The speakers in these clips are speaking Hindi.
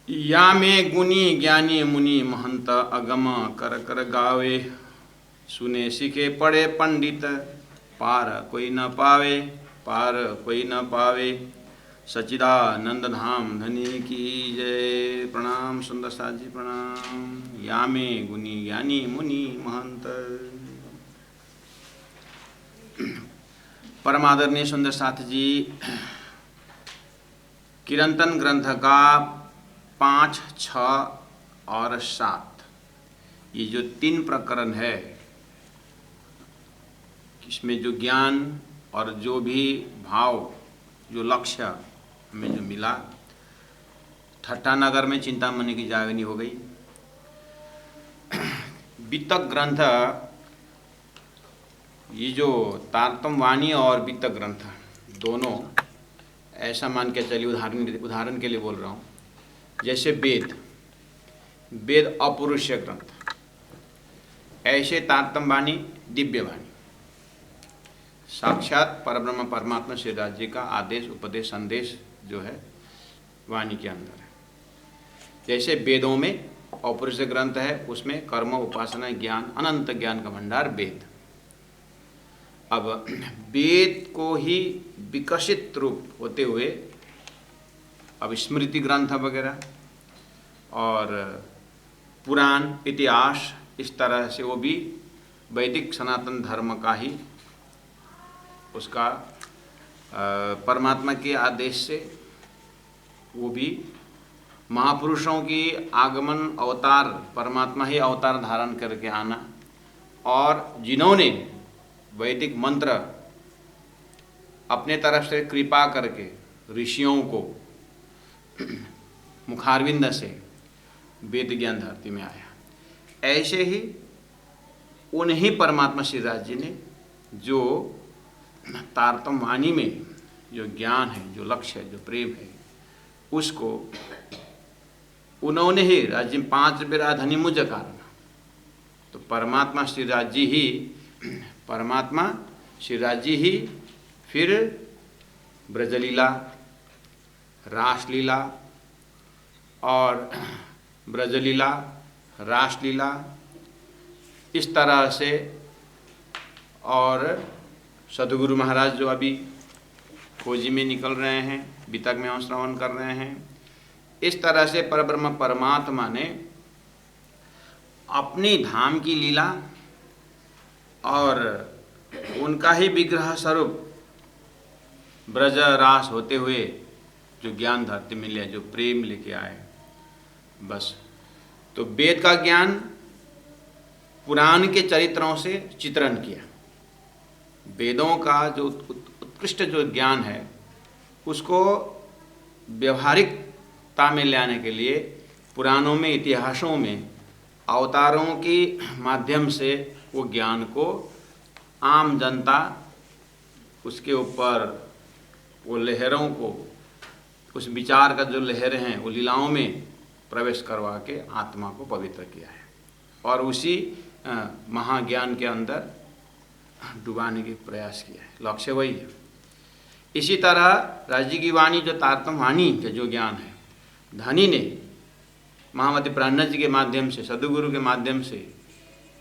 या में गुनी ज्ञानी मुनि महंत अगम कर कर गावे। सुने सीखे पढ़े पंडित पार कोई न पावे, पार कोई न पावे। सच्चिदानंद धाम धनी की जय। प्रणाम सुंदर साथ जी, प्रणाम। या में गुनी ज्ञानी मुनि महंत। परमादरणीय सुंदर साथ जी, किरंतन ग्रंथ का 5, 6 और 7 ये जो 3 प्रकरण है, इसमें जो ज्ञान और जो भी भाव, जो लक्ष्य हमें जो मिला, ठट्टानगर में चिंतामणि की जागनी हो गई। वितक ग्रंथ, ये जो तारतम वाणी और वितक ग्रंथ दोनों, ऐसा मान के चलिए, उदाहरण के लिए बोल रहा हूँ, जैसे वेद अपौरुषेय ग्रंथ, ऐसे तारतम वाणी दिव्य वाणी, साक्षात परब्रह्म परमात्मा श्री राज जी का आदेश उपदेश संदेश जो है वाणी के अंदर है। जैसे वेदों में अपौरुषेय ग्रंथ है, उसमें कर्म उपासना ज्ञान, अनंत ज्ञान का भंडार वेद। अब वेद को ही विकसित रूप होते हुए अब स्मृति ग्रंथ वगैरह और पुराण इतिहास, इस तरह से वो भी वैदिक सनातन धर्म का ही, उसका परमात्मा के आदेश से वो भी महापुरुषों की आगमन, अवतार, परमात्मा ही अवतार धारण करके आना, और जिन्होंने वैदिक मंत्र अपने तरफ से कृपा करके ऋषियों को मुखारविंद से वेद ज्ञान धरती में आया, ऐसे ही उन्हीं परमात्मा श्री राज जी ने जो तारतम वाणी में जो ज्ञान है, जो लक्ष्य है, जो प्रेम है, उसको उन्होंने ही राज्य 5 बेरा धनी मुझ कारण, तो परमात्मा श्री राज जी ही, परमात्मा श्री राज जी ही फिर ब्रजलीला, रासलीला और ब्रजलीला, रासलीला, इस तरह से, और सदगुरु महाराज जो अभी खोजी में निकल रहे हैं, वितक में श्रवण कर रहे हैं, इस तरह से परब्रह्म परमात्मा ने अपनी धाम की लीला और उनका ही विग्रह स्वरूप ब्रज रास होते हुए जो ज्ञान धरती में लिया, जो प्रेम लेके आए, बस। तो वेद का ज्ञान पुराण के चरित्रों से चित्रण किया। वेदों का जो उत्कृष्ट जो ज्ञान है, उसको व्यवहारिकता में ले आने के लिए पुराणों में, इतिहासों में अवतारों के माध्यम से वो ज्ञान को आम जनता, उसके ऊपर वो लहरों को, उस विचार का जो लहरें हैं, वो लीलाओं में प्रवेश करवा के आत्मा को पवित्र किया है, और उसी महाज्ञान के अंदर डुबाने के प्रयास किया है। लक्ष्य वही है। इसी तरह राज्य की वाणी, जो तारतम वाणी का जो ज्ञान है, धनी ने महामति प्राणनाथ जी के माध्यम से, सदगुरु के माध्यम से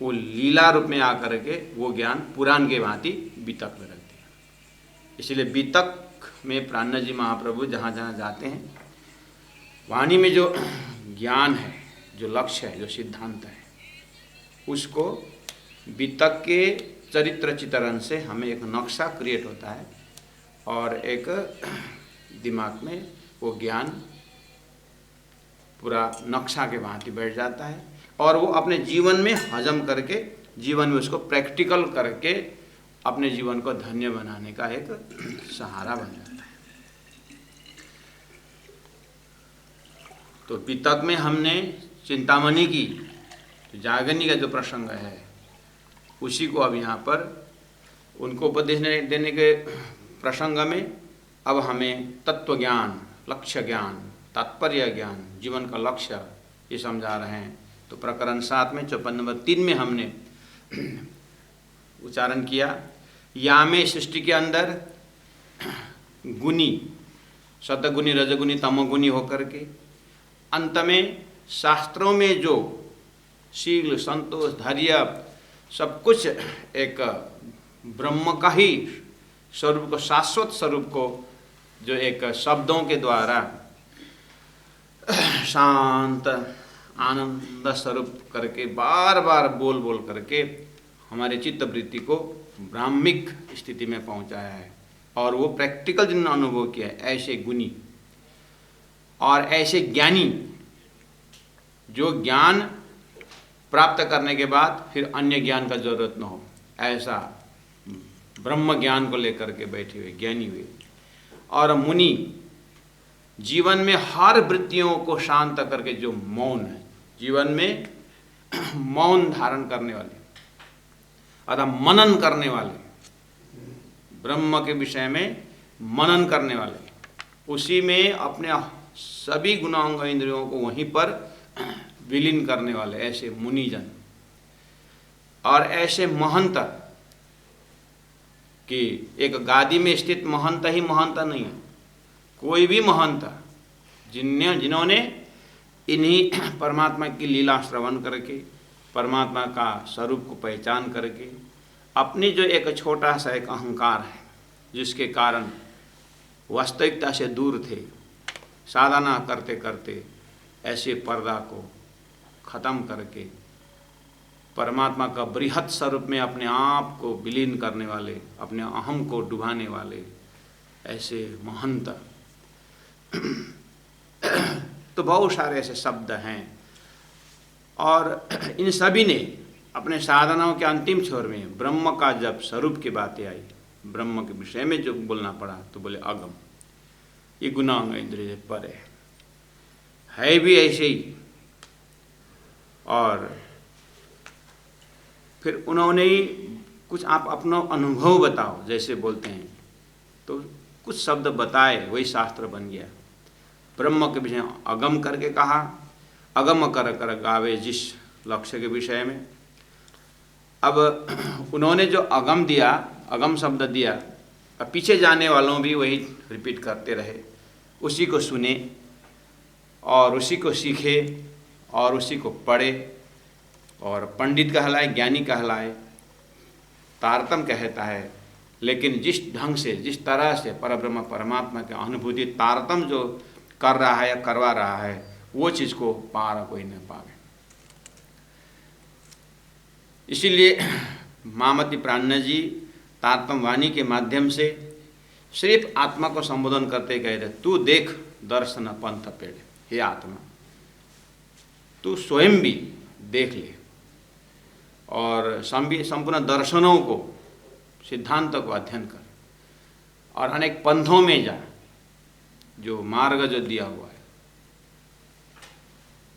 वो लीला रूप में आकर के वो ज्ञान पुराण के भांति वितक में रख दिया। इसलिए वितक में प्राणनाथ जी महाप्रभु जहाँ जहाँ जाते हैं, वाणी में जो ज्ञान है, जो लक्ष्य है, जो सिद्धांत है, उसको वितक के चरित्र चित्रण से हमें एक नक्शा क्रिएट होता है, और एक दिमाग में वो ज्ञान पूरा नक्शा के भांति बैठ जाता है, और वो अपने जीवन में हजम करके, जीवन में उसको प्रैक्टिकल करके अपने जीवन को धन्य बनाने का एक सहारा बन जाता है। तो वितक में हमने चिंतामणि की जागनी का जो प्रसंग है, उसी को अब यहाँ पर उनको उपदेश देने के प्रसंग में अब हमें तत्व ज्ञान, लक्ष्य ज्ञान, तात्पर्य ज्ञान, जीवन का लक्ष्य, ये समझा रहे हैं। तो प्रकरण 7 में 54 नंबर 3 में हमने उच्चारण किया, या में सृष्टि के अंदर गुनी, सतगुनी, रजगुनी, तमोगुनी होकर के अंत में शास्त्रों में जो शील, संतोष, धैर्य सब कुछ एक ब्रह्म का ही स्वरूप को, शाश्वत स्वरूप को जो एक शब्दों के द्वारा शांत आनंद स्वरूप करके बार बार बोल बोल करके हमारे चित्त वृत्ति को ब्राह्मिक स्थिति में पहुंचाया है। और वो प्रैक्टिकल जिन्होंने अनुभव किया है, ऐसे गुणी और ऐसे ज्ञानी जो ज्ञान प्राप्त करने के बाद फिर अन्य ज्ञान का जरूरत न हो, ऐसा ब्रह्म ज्ञान को लेकर के बैठे हुए ज्ञानी हुए। और मुनि जीवन में हर वृत्तियों को शांत करके जो मौन है, जीवन में मौन धारण करने वाले अथवा मनन करने वाले, ब्रह्म के विषय में मनन करने वाले, उसी में अपने सभी गुणांग इंद्रियों को वहीं पर विलीन करने वाले ऐसे मुनिजन और ऐसे महंत कि एक गादी में स्थित महंत ही महंत नहीं है, कोई भी महंत जिन्होंने इन्हीं परमात्मा की लीला श्रवण करके परमात्मा का स्वरूप को पहचान करके अपनी जो एक छोटा सा एक अहंकार है जिसके कारण वास्तविकता से दूर थे, साधना करते करते ऐसे पर्दा को खत्म करके परमात्मा का बृहत स्वरूप में अपने आप को विलीन करने वाले, अपने अहम को डुबाने वाले ऐसे महंत तो बहुत सारे ऐसे शब्द हैं। और इन सभी ने अपने साधनाओं के अंतिम छोर में ब्रह्म का जब स्वरूप की बातें आई, ब्रह्म के विषय में जो बोलना पड़ा तो बोले अगम, ये गुणांग इंद्रिय से परे है भी ऐसे ही। और फिर उन्होंने ही कुछ आप अपना अनुभव बताओ जैसे बोलते हैं, तो कुछ शब्द बताए, वही शास्त्र बन गया। ब्रह्म के विषय अगम करके कहा, अगम कर कर गावे जिस लक्ष्य के विषय में। अब उन्होंने जो अगम दिया, अगम शब्द दिया, अब पीछे जाने वालों भी वही रिपीट करते रहे, उसी को सुने और उसी को सीखे और उसी को पढ़े और पंडित कहलाए, ज्ञानी कहलाए, तारतम कहता है। लेकिन जिस ढंग से, जिस तरह से परब्रह्म परमात्मा की अनुभूति तारतम जो कर रहा है या करवा रहा है, वो चीज़ को पार कोई न पावे। इसीलिए मामति प्राण जी तारतम वाणी के माध्यम से सिर्फ आत्मा को संबोधन करते कहते, तू देख दर्शन पंथ पेड़, हे आत्मा तू स्वयं भी देख ले और संपूर्ण दर्शनों को, सिद्धांतों को अध्ययन कर और अनेक पंथों में जा, जो मार्ग जो दिया हुआ है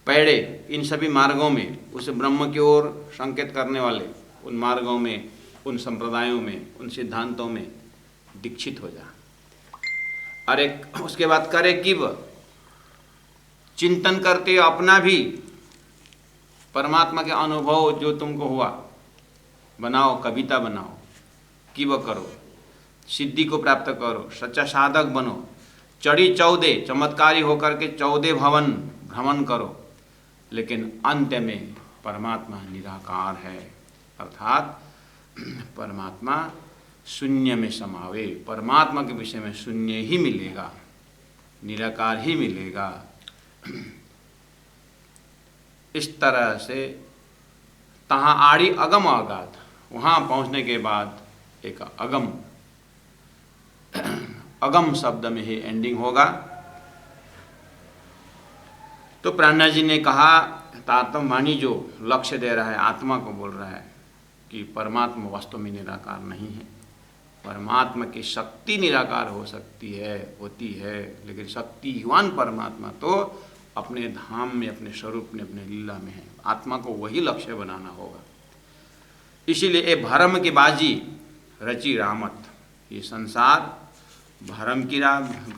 पैड़े, इन सभी मार्गों में उस ब्रह्म की ओर संकेत करने वाले उन मार्गों में, उन संप्रदायों में, उन सिद्धांतों में दीक्षित हो जा। और एक उसके बाद करे कि चिंतन करते अपना भी परमात्मा के अनुभव जो तुमको हुआ बनाओ, कविता बनाओ, कि वह करो, सिद्धि को प्राप्त करो, सच्चा साधक बनो, चढ़ी 14 चमत्कारी होकर के 14 भवन भ्रमण करो, लेकिन अंत में परमात्मा निराकार है, अर्थात परमात्मा शून्य में समावे, परमात्मा के विषय में शून्य ही मिलेगा, निराकार ही मिलेगा। इस तरह से तहाँ आड़ी अगम अगाध, वहाँ पहुँचने के बाद एक अगम शब्द में ही एंडिंग होगा। तो प्राणा जी ने कहा, तारतम वाणी जो लक्ष्य दे रहा है, आत्मा को बोल रहा है कि परमात्मा वास्तव में निराकार नहीं है। परमात्मा की शक्ति निराकार हो सकती है, होती है, लेकिन शक्तिवान परमात्मा तो अपने धाम में, अपने स्वरूप में, अपने लीला में है। आत्मा को वही लक्ष्य बनाना होगा। इसीलिए ये भरम की बाजी रची रामत, ये संसार भरम की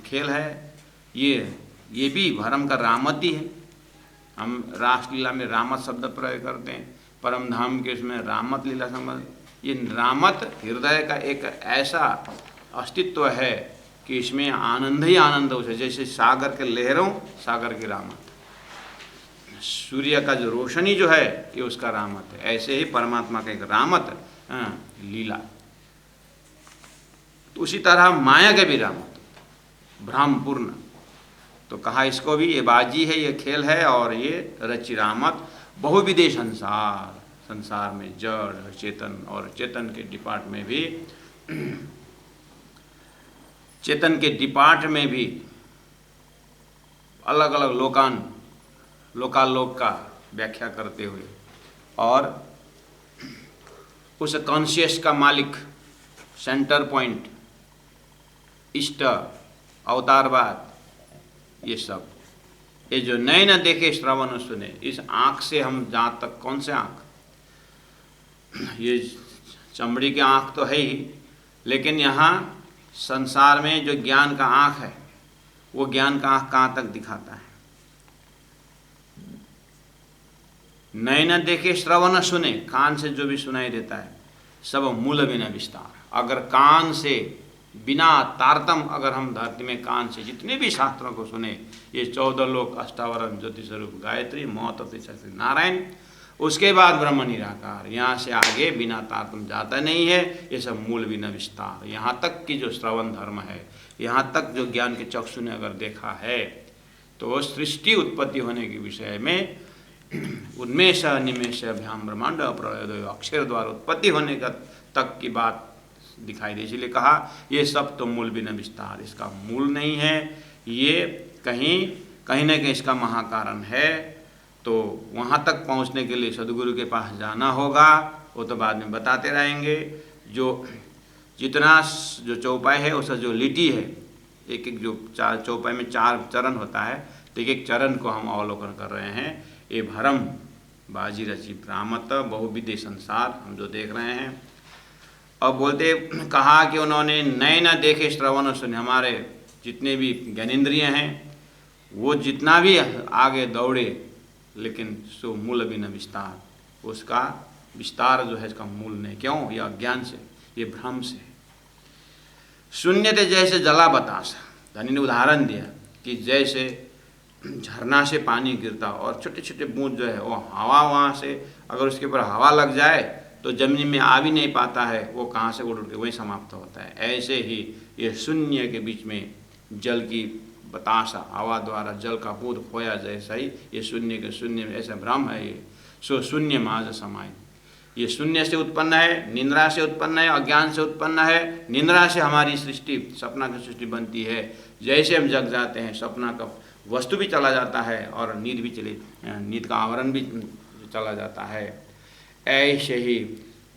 खेल है, ये भी भरम का रामत ही है। हम रासलीला में रामत शब्द प्रयोग करते हैं, परम धाम के उसमें रामत लीला संबंध, ये रामत हृदय का एक ऐसा अस्तित्व है कि इसमें आनंद ही आनंद हो, जैसे सागर के लहरों, सागर की रामत, सूर्य का जो रोशनी जो है ये उसका रामत है, ऐसे ही परमात्मा का एक रामत लीला। तो उसी तरह माया के भी रामत भ्रमपूर्ण। तो कहा इसको भी ये बाजी है, ये खेल है, और ये रचि रामत बहुविधे संसार। संसार में जड़ चेतन, और चेतन के डिपार्ट में भी चेतन के डिपार्ट में भी अलग अलग लोकालोक का व्याख्या करते हुए, और उस कॉन्शियस का मालिक, सेंटर पॉइंट, इष्ट, अवतारवाद, ये सब, ये जो नए न देखे श्रवण सुने, इस आँख से हम जहाँ तक, कौन से आँख, ये चमड़ी की आँख तो है ही, लेकिन यहाँ संसार में जो ज्ञान का आँख है, वो ज्ञान का आँख कहाँ तक दिखाता है। नए न देखे श्रवण सुने, कान से जो भी सुनाई देता है सब मूल बिना विस्तार। अगर कान से बिना तारतम, अगर हम धरती में कान से जितने भी शास्त्रों को सुने, ये 14 लोक, अष्टावरण, ज्योतिष स्वरूप गायत्री, मौत, नारायण, उसके बाद ब्रह्म निराकार, यहाँ से आगे बिना तारतम जाता नहीं है। ये सब मूल बिना विस्तार, यहाँ तक कि जो श्रवण धर्म है, यहाँ तक जो ज्ञान के चक्षु ने अगर देखा है, तो सृष्टि उत्पत्ति होने के विषय में उन्मेष निमेष अभ्याम ब्रह्मांड प्रलय अक्षर द्वारा उत्पत्ति होने का तक की बात दिखाई दे। इसलिए कहा ये सब तो मूल बिना विस्तार, इसका मूल नहीं है, ये कहीं कहीं न कहीं इसका महाकारण है। तो वहाँ तक पहुँचने के लिए सदगुरु के पास जाना होगा, वो तो बाद में बताते रहेंगे। जो जितना जो चौपाई है, उसका जो लिटी है, एक एक जो चार चौपाई में 4 चरण होता है, तो एक एक चरण को हम अवलोकन कर रहे हैं। ये भरम बाजी रची भ्रामत बहुविधे संसार हम जो देख रहे हैं। अब बोलते कहा कि उन्होंने नए न देखे श्रवण सुने, हमारे जितने भी ज्ञानेंद्रिय हैं वो जितना भी आगे दौड़े, लेकिन सो मूल बिना विस्तार, उसका विस्तार जो है इसका मूल नहीं। क्यों? यह अज्ञान से, ये भ्रम से। शून्य थे जैसे जला बतास, धनी ने उदाहरण दिया कि जैसे झरना से पानी गिरता और छोटे छोटे बूंद जो है वो हवा, वहाँ से अगर उसके ऊपर हवा लग जाए तो जमीन में आ भी नहीं पाता है, वो कहाँ से उड़ के वहीं समाप्त होता है। ऐसे ही ये शून्य के बीच में जल की बतासा, हवा द्वारा जल का बूंद खोया जैसा ही ये शून्य के शून्य में ऐसा भ्रम है। ये सो शून्य माज समाय, ये शून्य से उत्पन्न है, निंद्रा से उत्पन्न है, अज्ञान से उत्पन्न है। निंद्रा से हमारी सृष्टि, सपना की सृष्टि बनती है। जैसे हम जग जाते हैं, सपना का वस्तु भी चला जाता है और नींद भी नींद का आवरण भी चला जाता है। ऐसे ही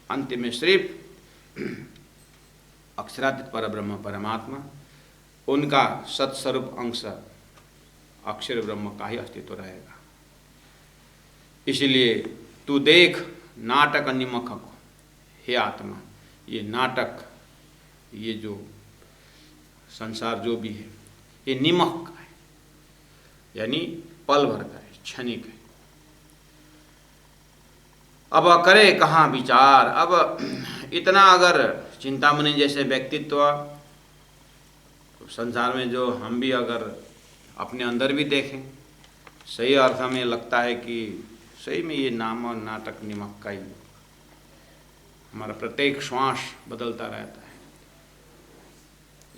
अंत में सिर्फ अक्षरातीत परब्रह्म परमात्मा, उनका सत्स्वरूप अंश अक्षर ब्रह्म का ही अस्तित्व रहेगा। इसलिए तू देख नाटक निमक को, हे आत्मा, ये नाटक, ये जो संसार जो भी है, ये निमक का है, यानी पल भर का है, क्षणिक है। अब करे कहाँ विचार। अब इतना अगर चिंतामणि जैसे व्यक्तित्व संसार में जो हम भी अगर अपने अंदर भी देखें, सही अर्थ में लगता है कि सही में ये नाम और नाटक निमक का ही, हमारा प्रत्येक श्वास बदलता रहता है,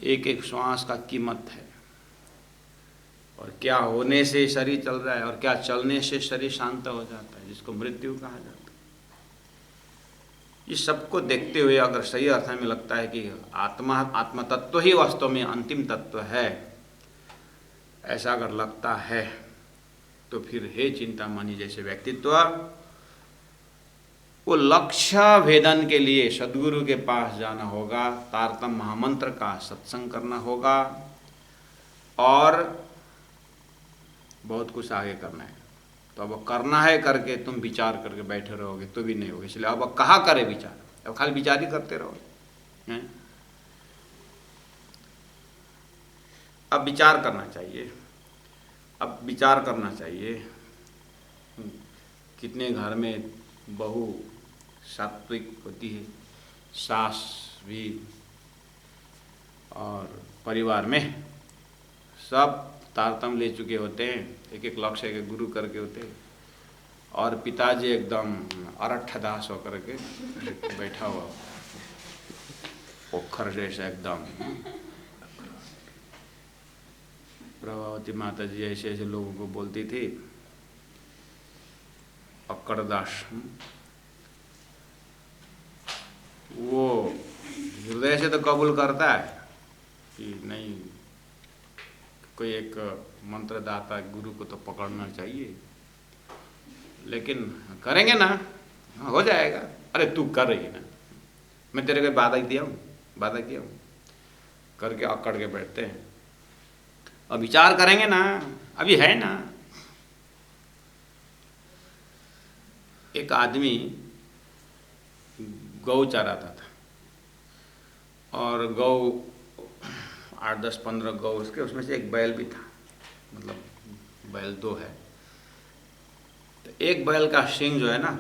एक एक श्वास का कीमत है, और क्या होने से शरीर चल रहा है और क्या चलने से शरीर शांत हो जाता है, जिसको मृत्यु कहा जाता है। इस सबको देखते हुए अगर सही अर्थ में लगता है कि आत्मा तत्व ही वास्तव में अंतिम तत्व है, ऐसा अगर लगता है तो फिर हे चिंतामणि जैसे व्यक्तित्व, वो लक्ष्य भेदन के लिए सद्गुरु के पास जाना होगा, तारतम महामंत्र का सत्संग करना होगा, और बहुत कुछ आगे करना है। तो अब करना है करके तुम विचार करके बैठे रहोगे तो भी नहीं होगा। इसलिए अब कहाँ करे विचार, अब खाली विचार ही करते रहोगे। अब विचार करना चाहिए, अब विचार करना चाहिए। कितने घर में बहू सात्विक होती है, सास भी, और परिवार में सब तारतम ले चुके होते हैं, एक एक लक्ष्य के गुरु करके होते हैं, और पिताजी एकदम अरठदास होकर के बैठा हुआ, पोखर जैसा एकदम। प्रभावती माता जी ऐसे ऐसे लोगों को बोलती थी, अक्कड़दास, वो हृदय से तो कबूल करता है कि नहीं, कोई एक मंत्रदाता गुरु को तो पकड़ना चाहिए, लेकिन करेंगे ना, हो जाएगा। अरे तू कर रही ना, मैं तेरे को वादा दिया हूँ, वादा किया हूँ, करके अकड़ के बैठते हैं। अब विचार करेंगे ना, अभी है ना। एक आदमी गौ चराता था, और गौ 8, 10, 15 गौ उसके, उसमें से एक बैल भी था, मतलब बैल 2 है। तो एक बैल का सींग जो है ना,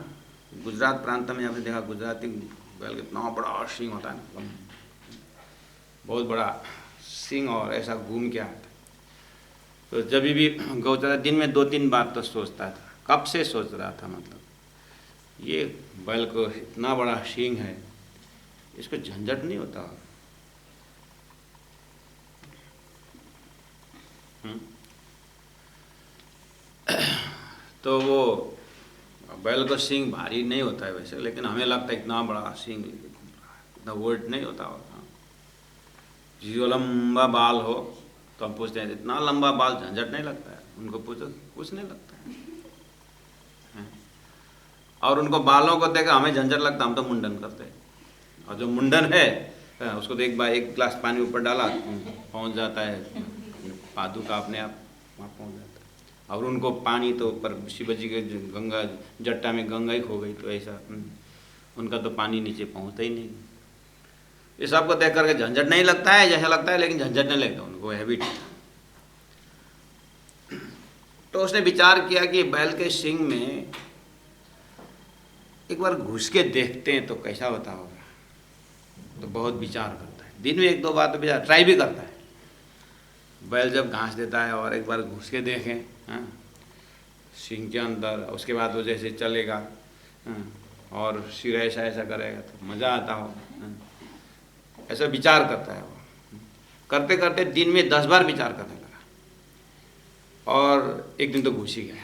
गुजरात प्रांत में आपने देखा, गुजराती बैल कितना बड़ा सींग होता है ना, बहुत बड़ा सींग, और ऐसा घूम के आता। तो जब भी गौचरा दिन में 2-3 बार तो सोचता था, कब से सोच रहा था, मतलब ये बैल को इतना बड़ा सींग है, इसको झंझट नहीं होता। तो वो बैल का सींग भारी नहीं होता है वैसे, लेकिन हमें लगता है इतना बड़ा सींग, इतना वेट नहीं होता होगा। जो लंबा बाल हो तो हम पूछते हैं इतना लंबा बाल झंझट नहीं लगता है, उनको पूछो कुछ नहीं लगता है। और उनको बालों को देखा हमें झंझट लगता, हम तो मुंडन करते हैं। और जो मुंडन है उसको तो एक बार 1 गिलास पानी ऊपर डाला पहुंच जाता है, पादू का अपने आप वहाँ पहुँच जाता है। और उनको पानी तो ऊपर शिव जी के गंगा जट्टा में गंगा ही खो गई, तो ऐसा उनका तो पानी नीचे पहुँचता ही नहीं। ये सबको देख करके झंझट नहीं लगता है, जैसा लगता है, लेकिन झंझट नहीं लगता उनको, हैबिट। तो उसने विचार किया कि बैल के सींग में एक बार घुस के देखते हैं तो कैसा होता होगा। तो बहुत विचार करता है, दिन में 1-2 बार तो विचार ट्राई भी करता है। बैल जब घास देता है और एक बार घुस के देखें सींग के अंदर, उसके बाद वो जैसे चलेगा और सिर ऐसा ऐसा करेगा तो मज़ा आता हो, ऐसा विचार करता है वो। करते करते दिन में 10 बार विचार करने लगा, और एक दिन तो घुस ही गया,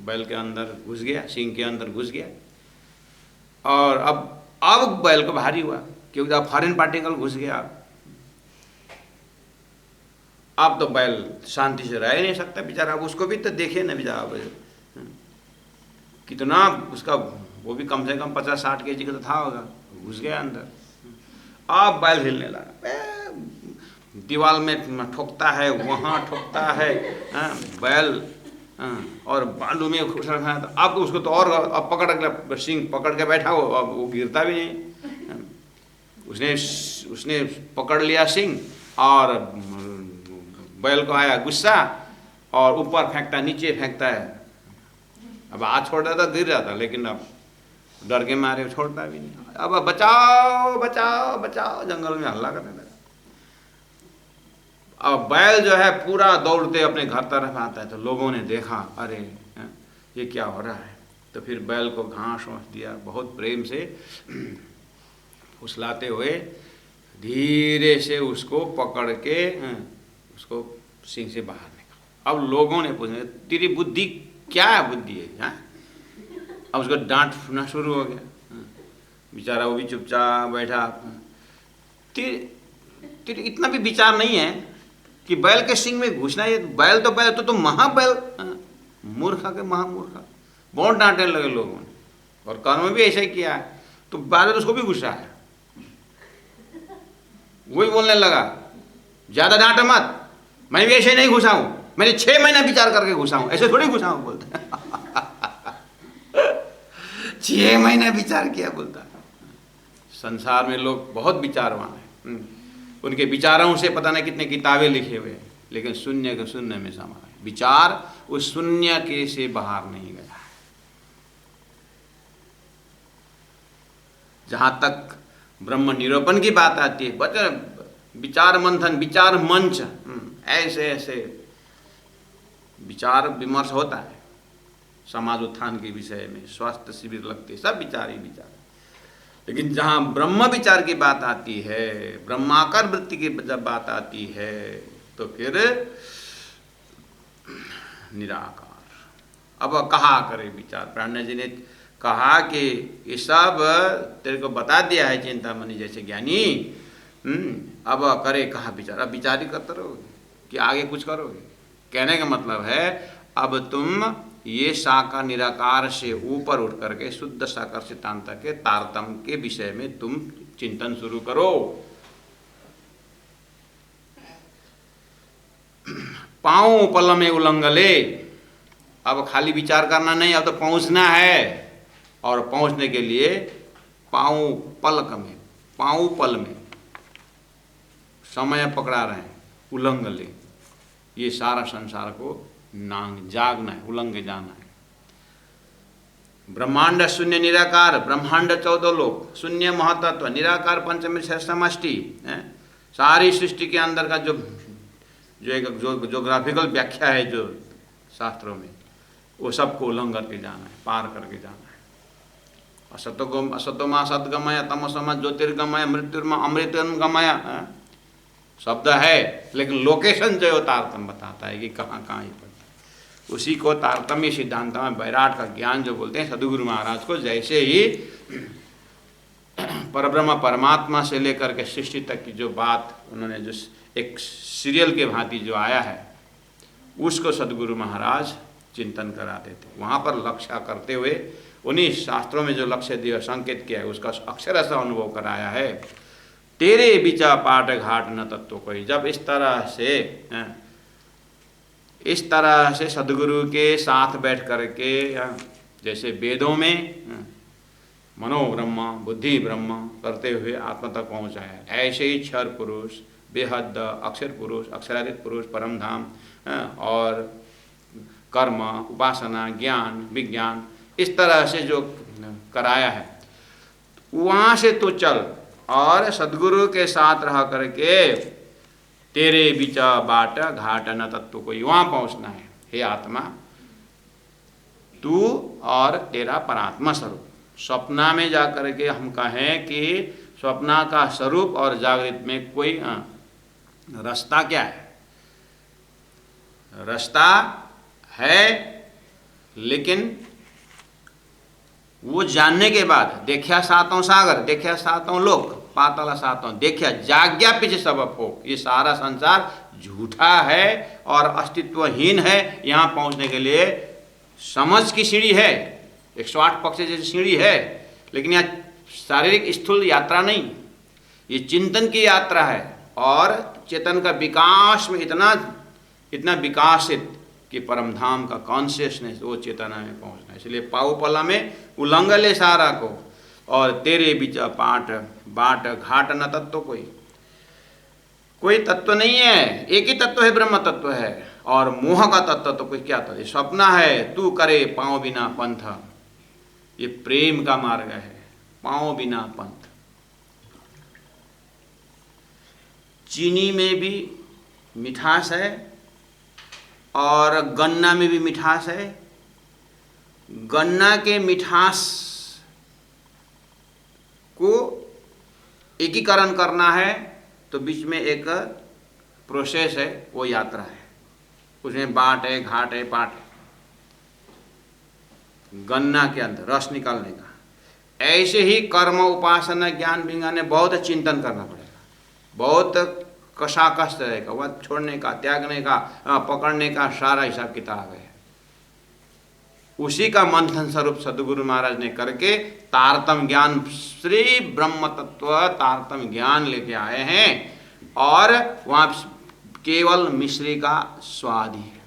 बैल के अंदर घुस गया, सींग के अंदर घुस गया। और अब बैल को भारी हुआ, क्योंकि अब फॉरेन पार्टिकल घुस गया। अब तो बैल शांति से रह ही नहीं सकता बेचारा, अब उसको भी तो देखे ना बेचारा, कितना उसका, वो भी कम से कम 50-60 kg का तो था होगा, घुस गया अंदर। अब बैल हिलने लगा, दीवार में ठोकता है, वहाँ ठोकता है बैल, और बालू में खुश रखा है। तो अब उसको तो और अब पकड़ के सींग पकड़ के बैठा हो, अब वो गिरता भी नहीं। उसने पकड़ लिया सींग, और बैल को आया गुस्सा, और ऊपर फेंकता, नीचे फेंकता है। अब हाथ छोड़ देता गिर जाता, लेकिन अब डर के मारे छोड़ता भी नहीं। अब बचाओ बचाओ बचाओ, जंगल में हल्ला करने लगा। अब बैल जो है पूरा दौड़ते अपने घर तरफ आता है। तो लोगों ने देखा, अरे ये क्या हो रहा है। तो फिर बैल को घास वास दिया, बहुत प्रेम से फुसलाते हुए धीरे से उसको पकड़ के उसको सींग से बाहर निकाला। अब लोगों ने पूछा, तेरी बुद्धि क्या है, बुद्धि है? अब उसको डांटना शुरू हो गया। बेचारा वो भी चुपचाप बैठा। तेरे इतना भी विचार नहीं है कि बैल के सींग में घुसना, ये बैल तो महाबैल, मूर्ख के महामूर्ख। बहुत डांटने लगे लोगों ने, और कानून में भी ऐसा ही किया है। तो बाद में उसको भी गुस्सा है, वही बोलने लगा, ज्यादा डांट मत, मैं भी ऐसे नहीं घुसा हूं, मैंने 6 महीना विचार करके घुसा हूं, ऐसे थोड़ी घुसा हूं बोलता। 6 महीना विचार किया बोलता। संसार में लोग बहुत विचारवान हैं, उनके विचारों से पता नहीं कितने किताबें लिखे हुए हैं, लेकिन शून्य को शून्य में समा है। विचार उस शून्य के से बाहर नहीं गया है। जहां तक ब्रह्म निरूपण की बात आती है, बच्चे विचार मंथन, विचार मंच, ऐसे ऐसे विचार विमर्श होता है। समाज उत्थान के विषय में, स्वास्थ्य शिविर लगते, सब विचार ही विचार। लेकिन जहाँ ब्रह्म विचार की बात आती है, ब्रह्माकार वृत्ति की जब बात आती है, तो फिर निराकार। अब कहा करे विचार, प्राण जी ने कहा कि ये सब तेरे को बता दिया है चिंतामणि जैसे ज्ञानी, अब करे कहा विचार। अब विचार ही करते रहोगे कि आगे कुछ करोगे? कहने का मतलब है अब तुम ये साकार निराकार से ऊपर उठ करके शुद्ध साकार सिद्धांत के तारतम्य के विषय में तुम चिंतन शुरू करो। पांव पल में उलंगले, अब खाली विचार करना नहीं, अब तो पहुंचना है। और पहुंचने के लिए पांव पलक में, पांव पल में समय पकड़ा रहे हैं, उलंगले, ये सारा संसार को नांग जागना है, उलंग जाना है। ब्रह्मांड शून्य निराकार, ब्रह्मांड 14 लोक, शून्य महतत्व, निराकार पंचमी समष्टि, सारी सृष्टि के अंदर का जो एक जोग्राफिकल व्याख्या है जो शास्त्रों में, वो सबको उल्लंघन करके जाना है, पार करके जाना है। असतोमा सद्गमय, तमसोमा ज्योतिर्गमय, मृत्युर्मा अमृतंगमय शब्द है, लेकिन लोकेशन जो तारतम्य बताता है कि कहाँ कहाँ ही पड़ता है। उसी को तारतम्य सिद्धांत में वैराट का ज्ञान जो बोलते हैं सदगुरु महाराज को, जैसे ही परब्रह्म परमात्मा से लेकर के सृष्टि तक की जो बात उन्होंने जो एक सीरियल के भांति जो आया है, उसको सदगुरु महाराज चिंतन कराते थे। वहाँ पर लक्ष्य करते हुए उन्हीं शास्त्रों में जो लक्ष्य दिया संकेत किया है उसका अक्षरशः अनुभव कराया है। तेरे बिचा पाट घाट न तत्व कोई। जब इस तरह से सदगुरु के साथ बैठ करके, जैसे वेदों में मनो ब्रह्म बुद्धि ब्रह्म करते हुए आत्मा तक पहुँचाया, ऐसे ही क्षर पुरुष, बेहद अक्षर पुरुष, अक्षराधिक पुरुष, परम धाम और कर्म, उपासना, ज्ञान, विज्ञान, इस तरह से जो कराया है, वहाँ से तो चल और सदगुरु के साथ रह करके तेरे बिचा बाट घाट न तत्व को, वहाँ पहुँचना है। हे आत्मा, तू और तेरा परात्मा स्वरूप। स्वप्ना में जा करके हम कहें कि स्वप्ना का स्वरूप और जागृत में कोई रास्ता क्या है? रास्ता है, लेकिन वो जानने के बाद देखा सातों सागर, देखा सातों लोक, पाताल सातों, देखा जाग्या पीछे सबब हो, ये सारा संसार झूठा है और अस्तित्वहीन है। यहाँ पहुँचने के लिए समझ की सीढ़ी है, 108 पक्ष जैसी सीढ़ी है, लेकिन यहाँ शारीरिक स्थूल यात्रा नहीं, ये चिंतन की यात्रा है। और चेतन का विकास में इतना विकासित कि परमधाम का कॉन्शियसनेस, वो चेतना में पहुंचना। इसलिए पाऊपला में उल्लंघले सारा को, और तेरे बीच पाठ बाट घाट न तत्व कोई तत्व नहीं है, एक ही तत्व है, ब्रह्म तत्व है। और मोह का तत्व तो कोई क्या तत्व? स्वप्न है, तू करे पाँव बिना पंथ, ये प्रेम का मार्ग है, पाँव बिना पंथ। चीनी में भी मिठास है और गन्ना में भी मिठास है। गन्ना के मिठास को एकीकरण करना है तो बीच में एक प्रोसेस है, वो यात्रा है, उसमें बाट है, घाट है, पाट है, गन्ना के अंदर रस निकालने का। ऐसे ही कर्म, उपासना, ज्ञान, विज्ञान में बहुत चिंतन करना पड़ेगा, बहुत कशाकश रहेगा, वह छोड़ने का, त्यागने का, पकड़ने का सारा हिसाब किताब है। उसी का मंथन स्वरूप सदगुरु महाराज ने करके तारतम ज्ञान, श्री ब्रह्म तत्व तारतम ज्ञान लेके आए हैं। और वहाँ केवल मिश्री का स्वाद ही है,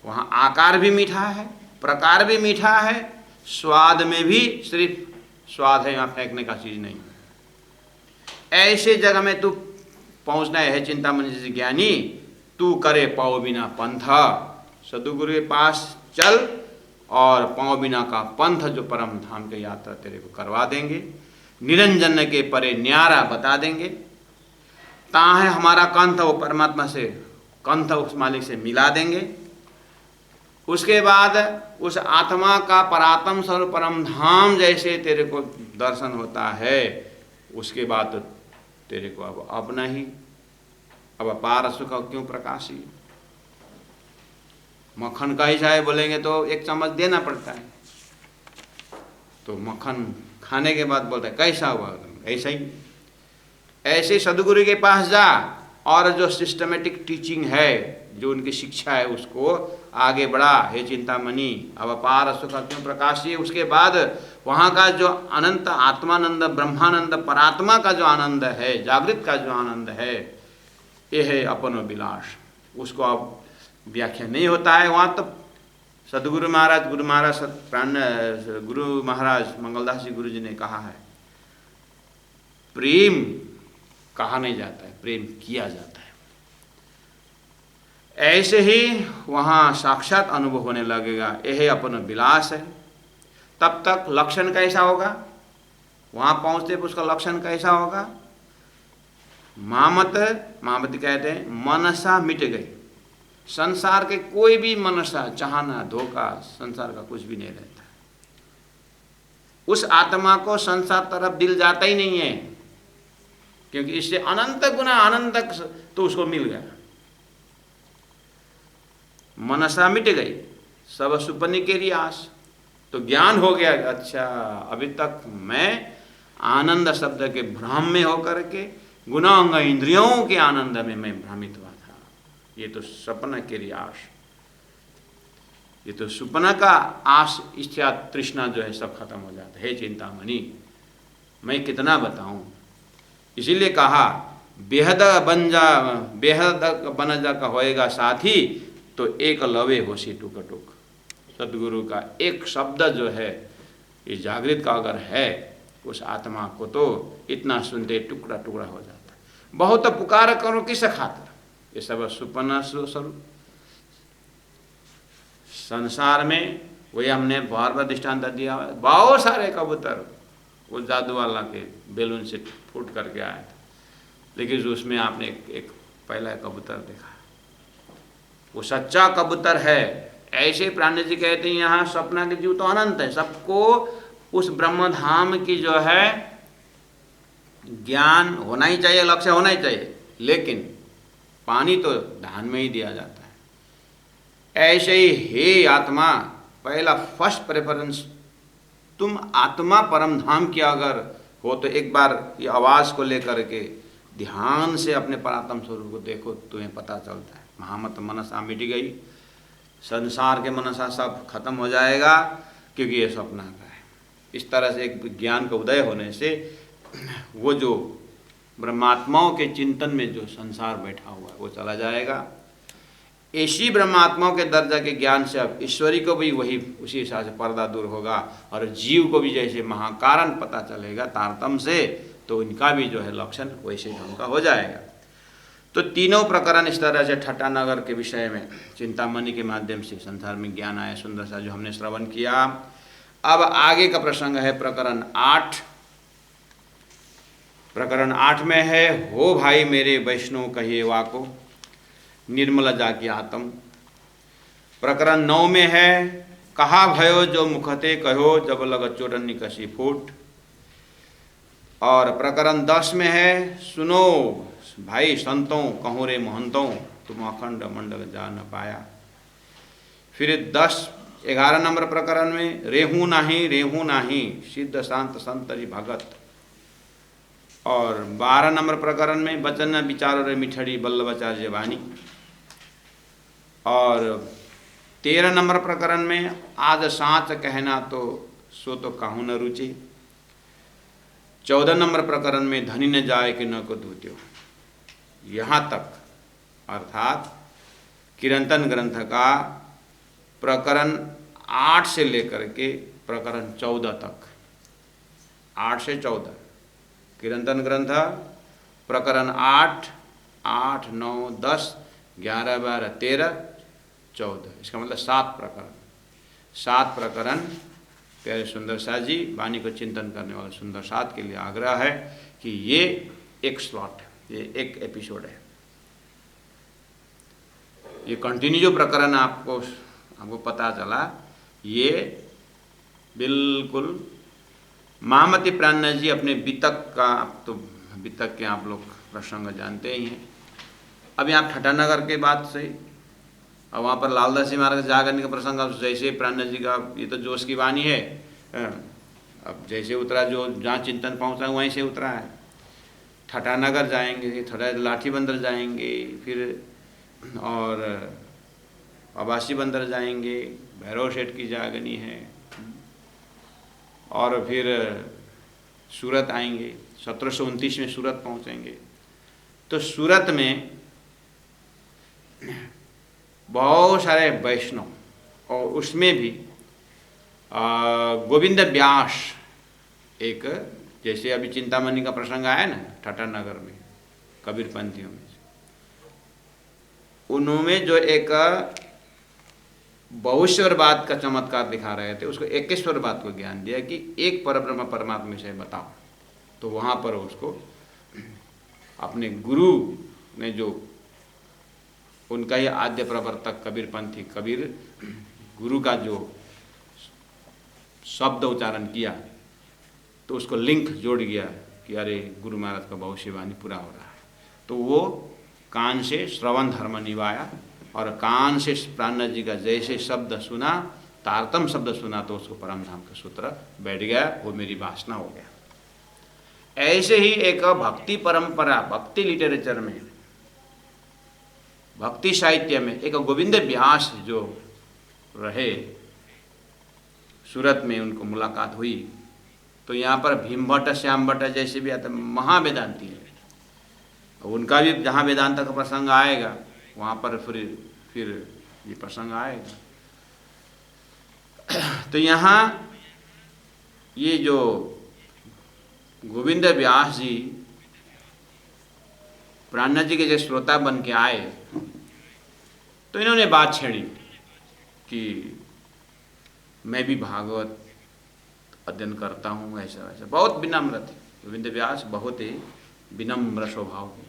वहाँ आकार भी मीठा है, प्रकार भी मीठा है, स्वाद में भी सिर्फ स्वाद है, यहाँ फेंकने का चीज़ नहीं। ऐसे जगह में तू पहुँचना है चिंतामणि जैसे ज्ञानी, तू करे पाँव बिना पंथ, सदगुरु के पास चल और पाँव बिना का पंथ जो परम धाम की यात्रा तेरे को करवा देंगे, निरंजन के परे न्यारा बता देंगे। कहाँ है हमारा कंठ, वो परमात्मा से कंठ उस मालिक से मिला देंगे। उसके बाद उस आत्मा का परात्म स्वरूप परम धाम जैसे तेरे को दर्शन होता है, उसके बाद तो तेरे को अब अपना ही अब अपार सुख क्यों प्रकाशी। मक्खन का ही चाहे बोलेंगे तो एक चम्मच देना पड़ता है, तो मक्खन खाने के बाद बोलता है कैसा हुआ, ऐसा ही। ऐसे सदगुरु के पास जा और जो सिस्टमेटिक टीचिंग है, जो उनकी शिक्षा है, उसको आगे बढ़ा। हे चिंतामणि अब अपार सुख क्यों प्रकाशी। उसके बाद वहाँ का जो अनंत आत्मानंद, ब्रह्मानंद, परात्मा का जो आनंद है, जागृत का जो आनंद है, ये है अपन विलास। उसको अब व्याख्या नहीं होता है वहाँ। तो सदगुरु महाराज, गुरु महाराज मंगलदास जी गुरु जी ने कहा है, प्रेम कहा नहीं जाता है, प्रेम किया जाता है। ऐसे ही वहाँ साक्षात अनुभव होने लगेगा, यह अपन विलास है। तब तक लक्षण कैसा होगा, वहाँ पहुँचते उसका लक्षण कैसा होगा। मामत कहते हैं मनसा मिट गई। संसार के कोई भी मनसा, चाहना, धोखा, संसार का कुछ भी नहीं रहता। उस आत्मा को संसार तरफ दिल जाता ही नहीं है, क्योंकि इससे अनंत गुना आनंद तो उसको मिल गया। मनसा मिट गई, सब सुपने के लिए आस, तो ज्ञान हो गया। अच्छा, अभी तक मैं आनंद शब्द के भ्रम में होकर के गुणांग इंद्रियों के आनंद में मैं भ्रमित हुआ था। ये तो सपना के लिए आश, ये तो सुपना का आश, इच्छा, तृष्णा जो है सब खत्म हो जाता है। हे चिंतामणि मैं कितना बताऊं। इसीलिए कहा बेहद बन जा का होएगा साथी, तो एक लवे होशी टुक टुक। सदगुरु का एक शब्द जो है, ये जागृत का अगर है, उस आत्मा को तो इतना सुनते टुकड़ा टुकड़ा हो जाता है। बहुत पुकार करो किस खातिर, ये सब सुपना स्वरूप। संसार में वही हमने बार बार दृष्टांत दिया, बहुत सारे कबूतर वो जादू वाला के बैलून से फूट करके आया था, लेकिन उसमें आपने एक पहला कबूतर देखा, वो सच्चा कबूतर है। ऐसे प्राणी जी कहते हैं यहाँ सपना के जीव तो अनंत है, सबको उस ब्रह्म धाम की जो है ज्ञान होना ही चाहिए, लक्ष्य होना ही चाहिए, लेकिन पानी तो धान में ही दिया जाता है। ऐसे ही हे आत्मा, पहला फर्स्ट प्रेफरेंस तुम आत्मा परम धाम की अगर हो तो एक बार ये आवाज़ को लेकर के ध्यान से अपने परात्म स्वरूप को देखो, तुम्हें पता चलता है। महामत मनसा मिट गई, संसार के मनसा सब खत्म हो जाएगा, क्योंकि ये सपना का है। इस तरह से एक ज्ञान का उदय होने से वो जो ब्रह्मात्माओं के चिंतन में जो संसार बैठा हुआ है वो चला जाएगा। ऐसी ब्रह्मात्माओं के दर्जा के ज्ञान से अब ईश्वरी को भी वही उसी हिसाब से पर्दा दूर होगा, और जीव को भी जैसे महाकारण पता चलेगा तारतम से, तो इनका भी जो है लक्षण वैसे ढंग का हो जाएगा। तो तीनों प्रकरण इस तरह से ठट्टानगर के विषय में चिंतामणि के माध्यम से संसार में ज्ञान आया, सुंदर सा जो हमने श्रवण किया। अब आगे का प्रसंग है प्रकरण 8। प्रकरण 8 में है, हो भाई मेरे वैष्णव कहिए वाको, निर्मल जाकी आत्म। प्रकरण 9 में है, कहा भयो जो मुखते कहो, जब लग चोरन निकसी फूट। और प्रकरण 10 में है, सुनो भाई संतों कहो रे महंतों, तुम अखंड मंडल जा न पाया। फिर 11 नंबर प्रकरण में, रेहू नाही सिद्ध शांत संतरी भगत। और 12 नंबर प्रकरण में, बचन विचारो रे मिठड़ी बल्लभाचार्य वाणी। और 13 नंबर प्रकरण में, आज साँच कहना तो सो तो कहूँ न रुचि। 14 नंबर प्रकरण में, धनी न जाए कि न को दूत्यो। यहाँ तक अर्थात किरंतन ग्रंथ का प्रकरण 8 से लेकर के प्रकरण 14 तक, 8 से 14 किरंतन ग्रंथ, प्रकरण 8, 9, 10, 11, 12, 13, 14, इसका मतलब 7 प्रकरण। 7 प्रकरण प्यारे सुंदर साथ जी वाणी को चिंतन करने वाले सुंदर साथ के लिए आग्रह है कि ये एक स्लॉट है, ये एक एपिसोड है। ये कंटिन्यू जो प्रकरण आपको हमको पता चला ये बिल्कुल महामती प्राणनाथ जी अपने वितक का, तो वितक के आप लोग प्रसंग जानते ही हैं। अब यहाँ ठटानगर के बात सही, और वहाँ पर लालदास जी महाराज जागरण का प्रसंग, अब जैसे प्राणनाथ जी का ये तो जोश की वाणी है, अब जैसे उतरा जो जहाँ चिंतन पहुँचा वहीं से उतरा है। ठटानगर जाएंगे, ठटा लाठी बंदर जाएंगे, फिर और आवासी बंदर जाएंगे, भैरव सेठ की जागनी है, और फिर सूरत आएंगे, 1729 में सूरत पहुँचेंगे। तो सूरत में बहुत सारे वैष्णव, और उसमें भी गोविंद व्यास एक, जैसे अभी चिंतामणि का प्रसंग आया ना ठटानगर में कबीर पंथियों में, उन्होंने जो एक बहुश्वरवाद का चमत्कार दिखा रहे थे, उसको एकेश्वरवाद को ज्ञान दिया कि एक परब्रह्म परमात्मा से बताओ। तो वहाँ पर उसको अपने गुरु ने, जो उनका ही आद्य प्रवर्तक कबीर पंथी, कबीर गुरु का जो शब्द उच्चारण किया तो उसको लिंक जोड़ गया कि अरे गुरु महाराज का भविष्यवाणी पूरा हो रहा है। तो वो कान से श्रवण धर्म निभाया, और कान से प्राणनाथ जी का जैसे शब्द सुना, तारतम शब्द सुना, तो उसको परम धाम का सूत्र बैठ गया, वो मेरी वासना हो गया। ऐसे ही एक भक्ति परंपरा, भक्ति लिटरेचर में, भक्ति साहित्य में एक गोविंद व्यास जो रहे, सूरत में उनको मुलाकात हुई। तो यहाँ पर भीम भट्ट, श्याम भट्ट जैसे भी आते महावेदांती है, उनका भी जहाँ वेदांत का प्रसंग आएगा वहाँ पर फिर ये प्रसंग आएगा। तो यहाँ ये जो गोविंद व्यास जी प्राणनाथ जी के जो श्रोता बन के आए, तो इन्होंने बात छेड़ी कि मैं भी भागवत अध्ययन करता हूँ, ऐसा वैसा। बहुत विनम्र थे गोविंद व्यास, बहुत ही विनम्र स्वभाव के,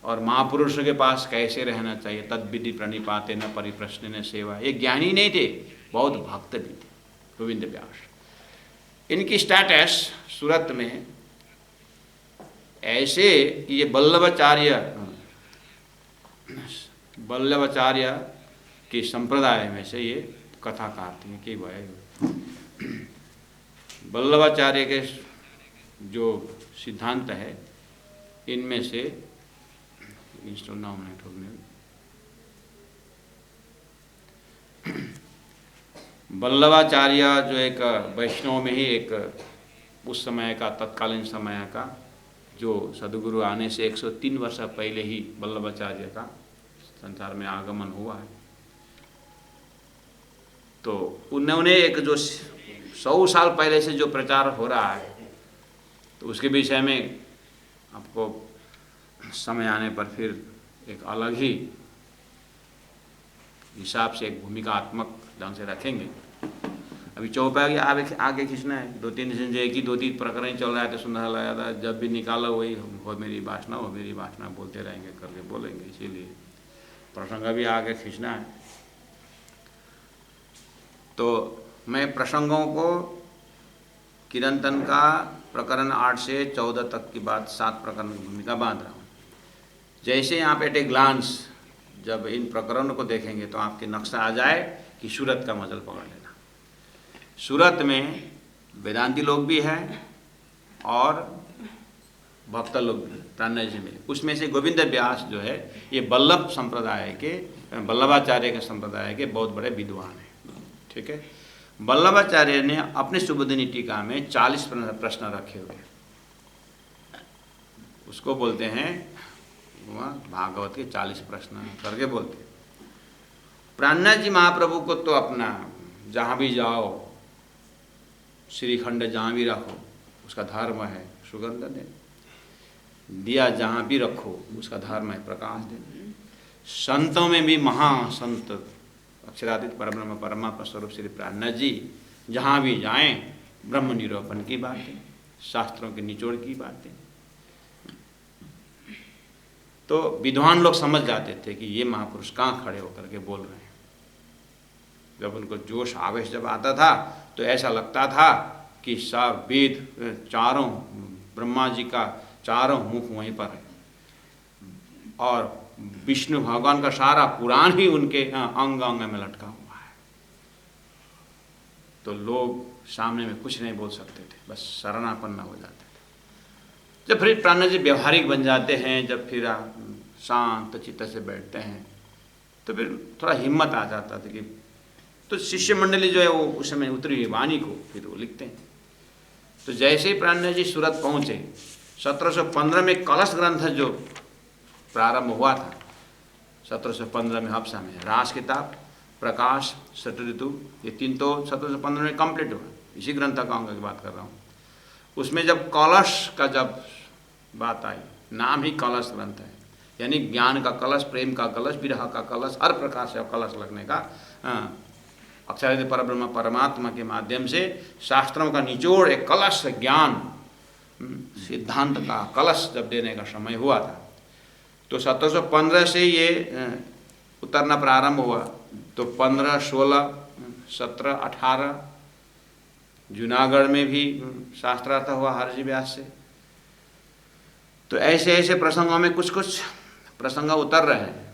और महापुरुषों के पास कैसे रहना चाहिए, तद विधि प्रणिपाते न परिप्रश्न न सेवा। ये ज्ञानी नहीं थे, बहुत भक्त भी थे गोविंद व्यास। इनकी स्टेटस सूरत में ऐसे कि ये वल्लभाचार्य के संप्रदाय में से ये कथाकार थे कि भाई वल्लभाचार्य के जो सिद्धांत है, इनमें से वल्लभाचार्य जो एक वैष्णव में ही एक उस समय का, तत्कालीन समय का, जो सदगुरु आने से 103 वर्ष पहले ही वल्लभाचार्य का संसार में आगमन हुआ है। तो उन्होंने एक जो 100 साल पहले से जो प्रचार हो रहा है, तो उसके विषय में आपको समय आने पर फिर एक अलग ही हिसाब से एक भूमिकात्मक ढंग से रखेंगे। अभी चौपाई आगे खींचना है, 2-3 दिन जो एक ही 2-3 प्रकरण चल रहा है, तो सुनने लगा था, जब भी निकालो वही हो मेरी वासना, हो मेरी वासना बोलते रहेंगे, करके बोलेंगे। इसीलिए प्रसंग भी आगे खींचना है। तो मैं प्रसंगों को किरंतन का प्रकरण 8 से 14 तक की बात 7 प्रकरण की भूमिका बांध रहा हूँ। जैसे यहाँ पे एट ए ग्लांस जब इन प्रकरणों को देखेंगे तो आपके नक्शा आ जाए कि सूरत का मजल पकड़ लेना। सूरत में वेदांती लोग भी हैं और भक्त लोग भी, प्राणनाथ जी में। उसमें से गोविंद व्यास जो है ये वल्लभ संप्रदाय के, वल्लभाचार्य के संप्रदाय के बहुत बड़े विद्वान हैं। ठीक है, वल्लभाचार्य ने अपने सुबोधिनी टीका में 40 प्रश्न रखे हुए, उसको बोलते हैं भागवत के 40 प्रश्न करके बोलते हैं। प्राणनाथ जी महाप्रभु को तो अपना जहाँ भी जाओ श्रीखंड जहाँ भी रखो उसका धर्म है सुगंध देना, दिया जहाँ भी रखो उसका धर्म है प्रकाश देना। संतों में भी महासंत अक्षरातीत परब्रह्म परमात्मा स्वरूप श्री प्राणनाथ जी जहाँ भी जाएं ब्रह्म निरूपण की बातें, शास्त्रों के निचोड़ की बातें। तो विद्वान लोग समझ जाते थे कि ये महापुरुष कहाँ खड़े होकर के बोल रहे हैं। जब उनको जोश आवेश जब आता था तो ऐसा लगता था कि सब वेद चारों, ब्रह्मा जी का चारों मुख वहीं पर है और विष्णु भगवान का सारा पुराण ही उनके अंग अंग में लटका हुआ है। तो लोग सामने में कुछ नहीं बोल सकते थे, बस शरणापन्न हो जाते थे। जब फिर प्राण जी व्यवहारिक बन जाते हैं, जब फिर शांत चित्त से बैठते हैं तो फिर थोड़ा हिम्मत आ जाता था कि तो शिष्य मंडली जो है वो उस समय उतरी हुई वाणी को फिर वो लिखते हैं। तो जैसे ही प्राण जी सूरत पहुँचे, 1715 में कलश ग्रंथ जो प्रारंभ हुआ था, 1715 में हफ्सा में रास किताब, प्रकाश, शत ऋतु, ये तीन तो 1715 में कंप्लीट हुआ। इसी ग्रंथ का अंग की बात कर रहा हूँ। उसमें जब कलश का जब बात आई, नाम ही कलश ग्रंथ है, यानी ज्ञान का कलश, प्रेम का कलश, विरह का कलश, हर प्रकार से कलश लगने का अक्षरादि परब्रह्म परमात्मा के माध्यम से शास्त्रों का निचोड़ एक कलश ज्ञान सिद्धांत का कलश जब देने का समय हुआ था, तो 1715 से ये उतरना प्रारंभ हुआ। तो 15, 16, 17, 18 जूनागढ़ में भी शास्त्रार्थ हुआ हरजी व्यास से। तो ऐसे ऐसे प्रसंगों में कुछ कुछ प्रसंग उतर रहे हैं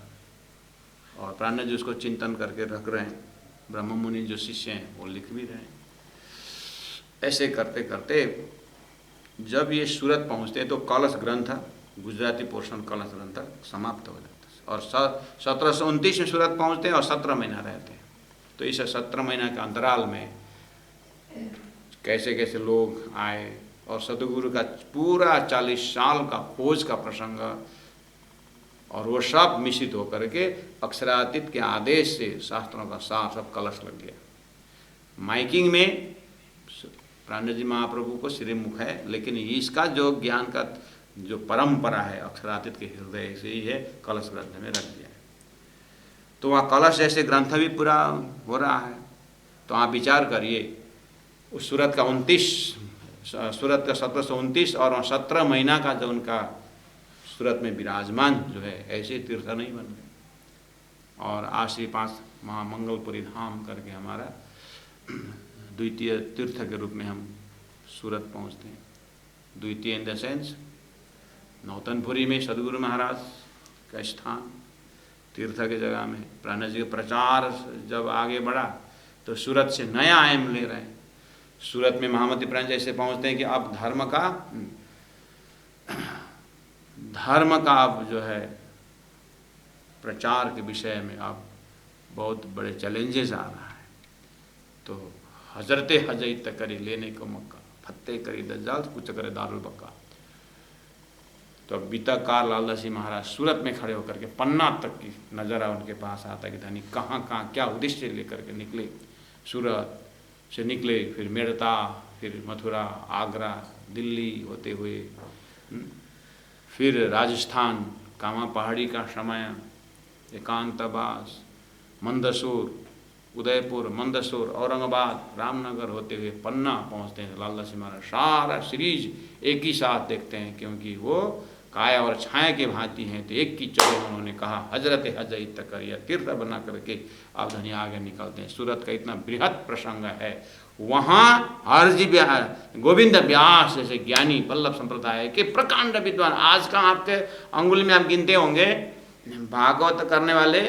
और प्राण जी उसको चिंतन करके रख रहे हैं। ब्रह्म मुनि जो शिष्य हैं वो लिख भी रहे हैं। ऐसे करते करते जब ये सूरत पहुँचते तो कलश ग्रंथ, गुजराती पोर्शन कलश ग्रंथ समाप्त हो जाता है और 1729 में सूरत पहुँचते हैं और 17 महीना रहते हैं। तो इस 17 महीना के अंतराल में कैसे कैसे लोग आए और सदगुरु का पूरा 40 साल का खोज का प्रसंग और वो सब मिश्रित होकर के अक्षरातीत के आदेश से शास्त्रों का सार सब कलश लग गया। माइकिंग में प्राण जी महाप्रभु को श्रीमुख है, लेकिन इसका जो ज्ञान का जो परंपरा है अक्षरातीत के हृदय से ही है, कलश ग्रंथ में रख दिया है। तो वहाँ कलश जैसे ग्रंथ भी पूरा हो रहा है। तो आप विचार करिए, उस सूरत का 29 सूरत का 1729 और 17 महीना का जो उनका सूरत में विराजमान जो है, ऐसे तीर्थ नहीं बन गए। और आज श्री 5 महामंगलपुरी धाम करके हमारा द्वितीय तीर्थ के रूप में हम सूरत पहुँचते हैं। द्वितीय इन द सेंस नौतनपुरी में सदगुरु महाराज का स्थान तीर्थ की जगह में प्राण जी का प्रचार जब आगे बढ़ा तो सूरत से नया आयाम ले रहे हैं। सूरत में महामती प्राण जैसे पहुँचते हैं कि अब धर्म का अब जो है प्रचार के विषय में अब बहुत बड़े चैलेंजेस आ रहा है। तो हजरते हजरत करी लेने को मक्का, फतेह करी दज्जाल, कुछ करे दारुल बक्का। तो बीता काल लाला सिंह महाराज सूरत में खड़े होकर के पन्ना तक की नज़ारा उनके पास आता कि धनी कहाँ कहाँ क्या उद्देश्य लेकर के निकले। सूरत से निकले, फिर मेड़ता, फिर मथुरा, आगरा, दिल्ली होते हुए फिर राजस्थान, कामा पहाड़ी का समय, एकांतवास, मंदसौर, उदयपुर, मंदसौर, औरंगाबाद, रामनगर होते हुए पन्ना पहुंचते हैं। लाला सिंह महाराज सारा सीरीज एक ही साथ देखते हैं, क्योंकि वो काया और छाया के भांति हैं। तो एक की चलो उन्होंने कहा हजरत हजरत तक या तीर्थ बना करके आप धनी आगे निकलते हैं। सूरत का इतना बृहद प्रसंग है। वहाँ हरजी गोविंद व्यास जैसे ज्ञानी वल्लभ संप्रदाय के प्रकांड विद्वान, आज का आपके अंगुली में आप गिनते होंगे भागवत करने वाले,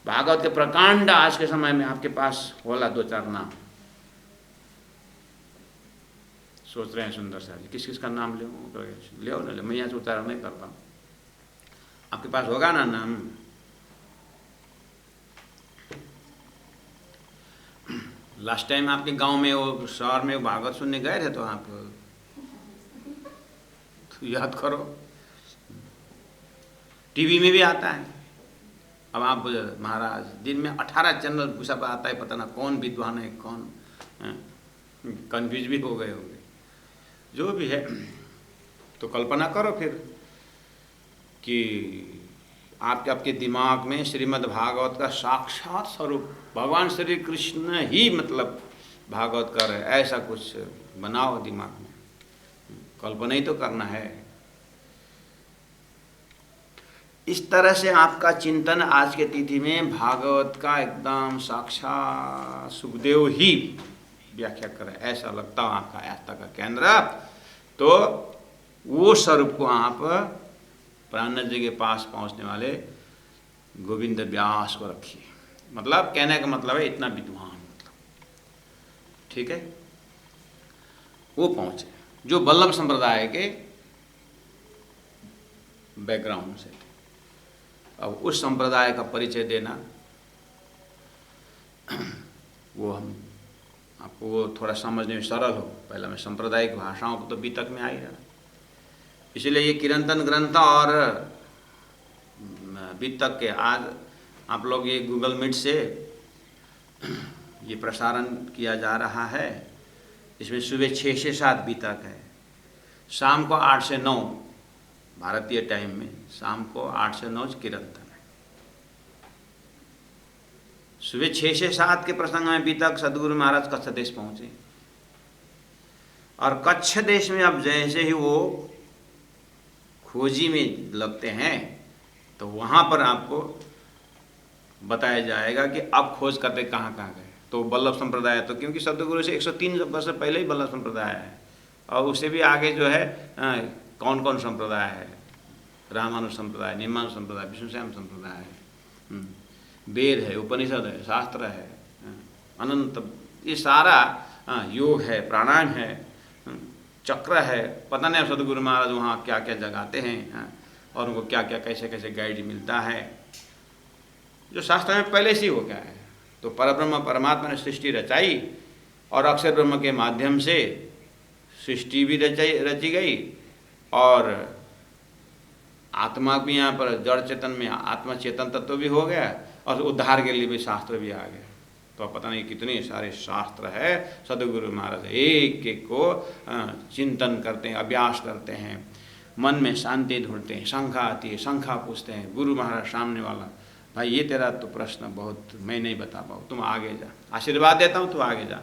भागवत के प्रकांड आज के समय में आपके पास होला 2-4 नाम। सोच रहे हैं सुंदर साहब जी किस किस का नाम ले ना, मैं यहाँ से उच्चारण नहीं करता हूँ, आपके पास होगा ना नाम। लास्ट टाइम आपके गांव में वो शहर में भागवत सुनने गए थे तो आप तो याद करो, टीवी में भी आता है। अब आप महाराज दिन में 18 चैनल घुसा आता है, पता ना कौन विद्वान है कौन, कंफ्यूज भी हो गए होंगे। जो भी है, तो कल्पना करो फिर कि आपके दिमाग में श्रीमद् भागवत का साक्षात स्वरूप भगवान श्री कृष्ण ही मतलब भागवत कर है, ऐसा कुछ बनाओ दिमाग में, कल्पना ही तो करना है। इस तरह से आपका चिंतन आज के तिथि में भागवत का एकदम साक्षात सुखदेव ही व्याख्या करे, ऐसा लगता हो आपका आस्था का केंद्र। तो वो स्वरूप को आप प्राणनाथ जी के पास पहुंचने वाले गोविंद व्यास को रखिए। मतलब कहने का मतलब है इतना विद्वान, मतलब ठीक है, वो पहुंचे जो वल्लभ संप्रदाय के बैकग्राउंड से। अब उस संप्रदाय का परिचय देना वो हम आपको वो थोड़ा समझने में सरल हो, पहले मैं सांप्रदायिक भाषाओं को तो बीतक में आ ही रहा। इसलिए ये किरंतन ग्रंथ और बीतक के आज आप लोग ये गूगल मीट से ये प्रसारण किया जा रहा है। इसमें सुबह 6 से 7 बीतक है, शाम को 8 से 9 भारतीय टाइम में, शाम को 8 से 9 किरंतन है। सुबह 6 से 7 के प्रसंग में बीतक सदगुरु महाराज कच्छ देश पहुंचे, और कच्छ देश में अब जैसे ही वो खोजी में लगते हैं तो वहाँ पर आपको बताया जाएगा कि अब खोज करते कहाँ कहाँ गए। तो वल्लभ संप्रदाय, तो क्योंकि सदगुरु से 103 वर्ष पहले ही वल्लभ संप्रदाय है, और उससे भी आगे जो है कौन कौन संप्रदाय है, रामानुज संप्रदाय, निम्नानुज संप्रदाय, विष्णुश्याम संप्रदाय है, वेद है, उपनिषद है, शास्त्र है, अनंत, ये सारा योग है, प्राणायाम है, चक्र है। पता नहीं सदगुरु महाराज वहाँ क्या क्या जगाते हैं और उनको क्या क्या कैसे कैसे गाइड मिलता है, जो शास्त्र में पहले से ही हो गया है। तो परब्रह्म परमात्मा ने सृष्टि रचाई और अक्षर ब्रह्म के माध्यम से सृष्टि भी रची गई, और आत्मा भी यहाँ पर जड़ चेतन में आत्मा चेतन तत्व भी हो गया, और उद्धार के लिए भी शास्त्र भी आ गया। तो पता नहीं कितने सारे शास्त्र है। सदगुरु महाराज एक एक को चिंतन करते हैं, अभ्यास करते हैं, मन में शांति ढूंढते हैं। शंखा आती है, शंखा पूछते हैं, गुरु महाराज सामने वाला, भाई ये तेरा तो प्रश्न बहुत मैं नहीं बता पाऊँ, तुम आगे जा, आशीर्वाद देता हूँ, तू आगे जा,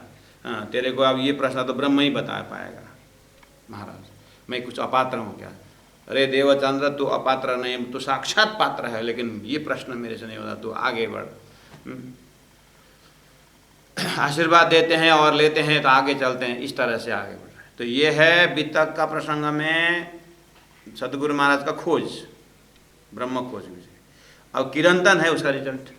तेरे को अब ये प्रश्न तो ब्रह्म ही बता पाएगा। महाराज मैं कुछ अपात्र हूँ क्या? अरे देवचंद्र तू अपात्र नहीं, तू साक्षात पात्र है, लेकिन ये प्रश्न मेरे से नहीं होता, तू आगे बढ़। आशीर्वाद देते हैं और लेते हैं तो आगे चलते हैं, इस तरह से आगे बढ़ रहे हैं। तो ये है बीतक का प्रसंग में सदगुरु महाराज का खोज, ब्रह्म खोज विषय। अब किरंतन है उसका रिजल्ट,